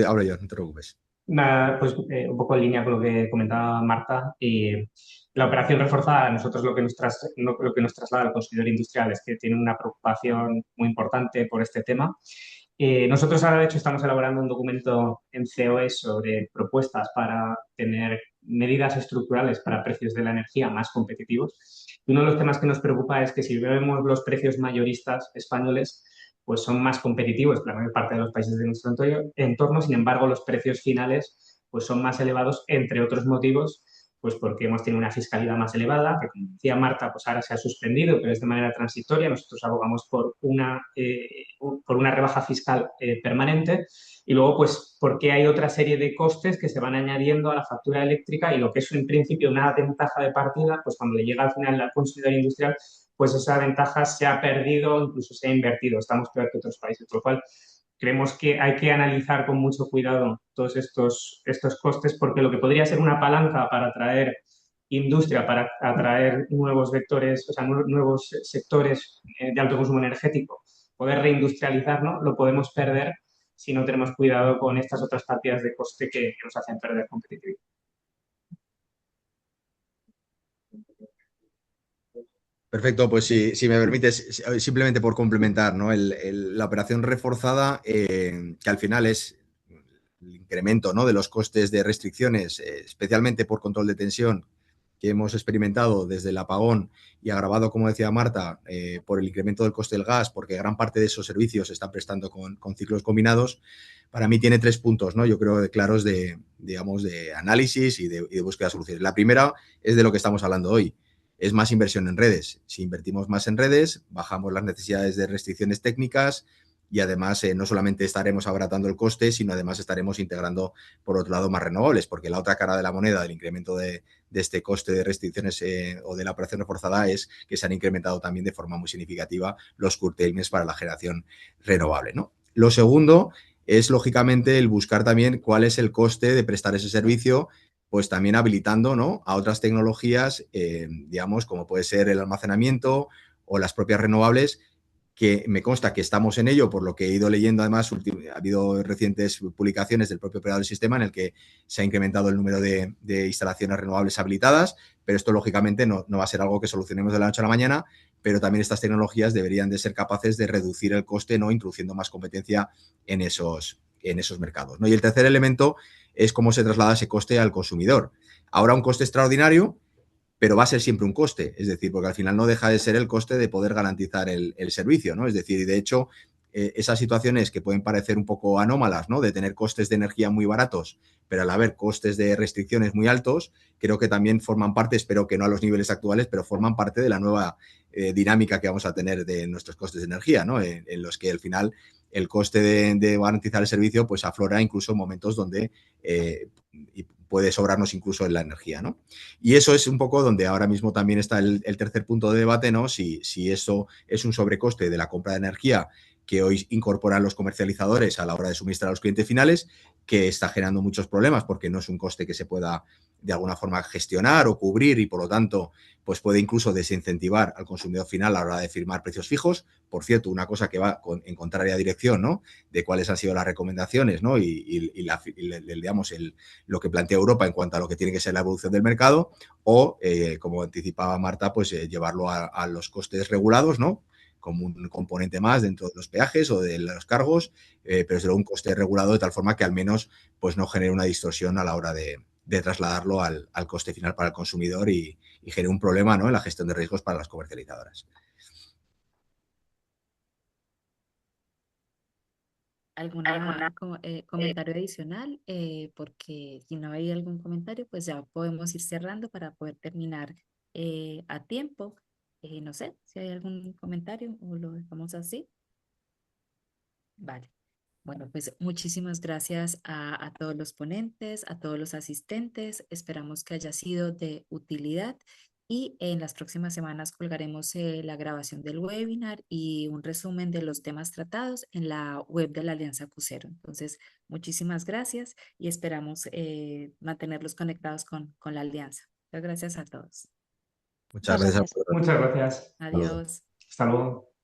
hablo yo, no te preocupes. Nada, pues un poco en línea con lo que comentaba Marta, la operación reforzada, a nosotros lo que nos traslada al consumidor industrial es que tiene una preocupación muy importante por este tema. Nosotros ahora, de hecho, estamos elaborando un documento en COE sobre propuestas para tener medidas estructurales para precios de la energía más competitivos. Y uno de los temas que nos preocupa es que si vemos los precios mayoristas españoles, pues son más competitivos que la mayor parte de los países de nuestro entorno. Sin embargo, los precios finales pues son más elevados, entre otros motivos, pues porque hemos tenido una fiscalidad más elevada, que como decía Marta, pues ahora se ha suspendido, pero es de manera transitoria. Nosotros abogamos por una rebaja fiscal permanente. Y luego, pues, porque hay otra serie de costes que se van añadiendo a la factura eléctrica y lo que es en principio una ventaja de partida, pues cuando le llega al final al consumidor industrial, pues esa ventaja se ha perdido, incluso se ha invertido. Estamos peor que otros países, por lo cual creemos que hay que analizar con mucho cuidado todos estos costes, porque lo que podría ser una palanca para atraer industria, para atraer nuevos vectores, o sea, nuevos sectores de alto consumo energético, poder reindustrializarlo, lo podemos perder si no tenemos cuidado con estas otras partidas de coste que nos hacen perder competitividad. Perfecto, pues si me permites, simplemente por complementar, ¿no? La operación reforzada, que al final es el incremento, ¿no?, de los costes de restricciones, especialmente por control de tensión, que hemos experimentado desde el apagón y agravado, como decía Marta, por el incremento del coste del gas, porque gran parte de esos servicios se están prestando con ciclos combinados. Para mí tiene 3 puntos, ¿no?, yo creo, claros digamos, de análisis y de búsqueda de soluciones. La primera es de lo que estamos hablando hoy. Es más inversión en redes. Si invertimos más en redes, bajamos las necesidades de restricciones técnicas y además no solamente estaremos abaratando el coste, sino además estaremos integrando, por otro lado, más renovables, porque la otra cara de la moneda del incremento de este coste de restricciones o de la operación reforzada es que se han incrementado también de forma muy significativa los curtailments para la generación renovable, ¿no? Lo segundo es, lógicamente, el buscar también cuál es el coste de prestar ese servicio, pues también habilitando, ¿no?, a otras tecnologías, digamos, como puede ser el almacenamiento o las propias renovables, que me consta que estamos en ello, por lo que he ido leyendo. Además, ha habido recientes publicaciones del propio operador del sistema en el que se ha incrementado el número de instalaciones renovables habilitadas, pero esto, lógicamente, no va a ser algo que solucionemos de la noche a la mañana, pero también estas tecnologías deberían de ser capaces de reducir el coste, ¿no?, introduciendo más competencia en esos mercados, ¿no? Y el tercer elemento es cómo se traslada ese coste al consumidor. Ahora un coste extraordinario, pero va a ser siempre un coste, es decir, porque al final no deja de ser el coste de poder garantizar el servicio, ¿no? Es decir, y de hecho, esas situaciones que pueden parecer un poco anómalas, ¿no?, de tener costes de energía muy baratos, pero al haber costes de restricciones muy altos, creo que también forman parte, espero que no a los niveles actuales, pero forman parte de la nueva dinámica que vamos a tener de nuestros costes de energía, ¿no?, en los que al final el coste de garantizar el servicio pues aflora incluso en momentos donde puede sobrarnos incluso en la energía, ¿no? Y eso es un poco donde ahora mismo también está el tercer punto de debate, ¿no? Si eso es un sobrecoste de la compra de energía que hoy incorporan los comercializadores a la hora de suministrar a los clientes finales, que está generando muchos problemas porque no es un coste que se pueda de alguna forma gestionar o cubrir y, por lo tanto, pues puede incluso desincentivar al consumidor final a la hora de firmar precios fijos. Por cierto, una cosa que va en contraria dirección, ¿no?, de cuáles han sido las recomendaciones, ¿no?, digamos, lo que plantea Europa en cuanto a lo que tiene que ser la evolución del mercado, o, como anticipaba Marta, pues llevarlo a los costes regulados, ¿no?, como un componente más dentro de los peajes o de los cargos, pero es un coste regulado de tal forma que al menos pues no genere una distorsión a la hora de trasladarlo al coste final para el consumidor y genere un problema, ¿no?, en la gestión de riesgos para las comercializadoras. ¿Alguna comentario adicional? Porque si no hay algún comentario, pues ya podemos ir cerrando para poder terminar a tiempo. No sé si hay algún comentario o lo dejamos así. Vale. Bueno, pues muchísimas gracias a todos los ponentes, a todos los asistentes. Esperamos que haya sido de utilidad y en las próximas semanas colgaremos la grabación del webinar y un resumen de los temas tratados en la web de la Alianza Crucero. Entonces, muchísimas gracias y esperamos mantenerlos conectados con la Alianza. Muchas gracias a todos. Muchas gracias. Muchas gracias. Adiós. Hasta luego.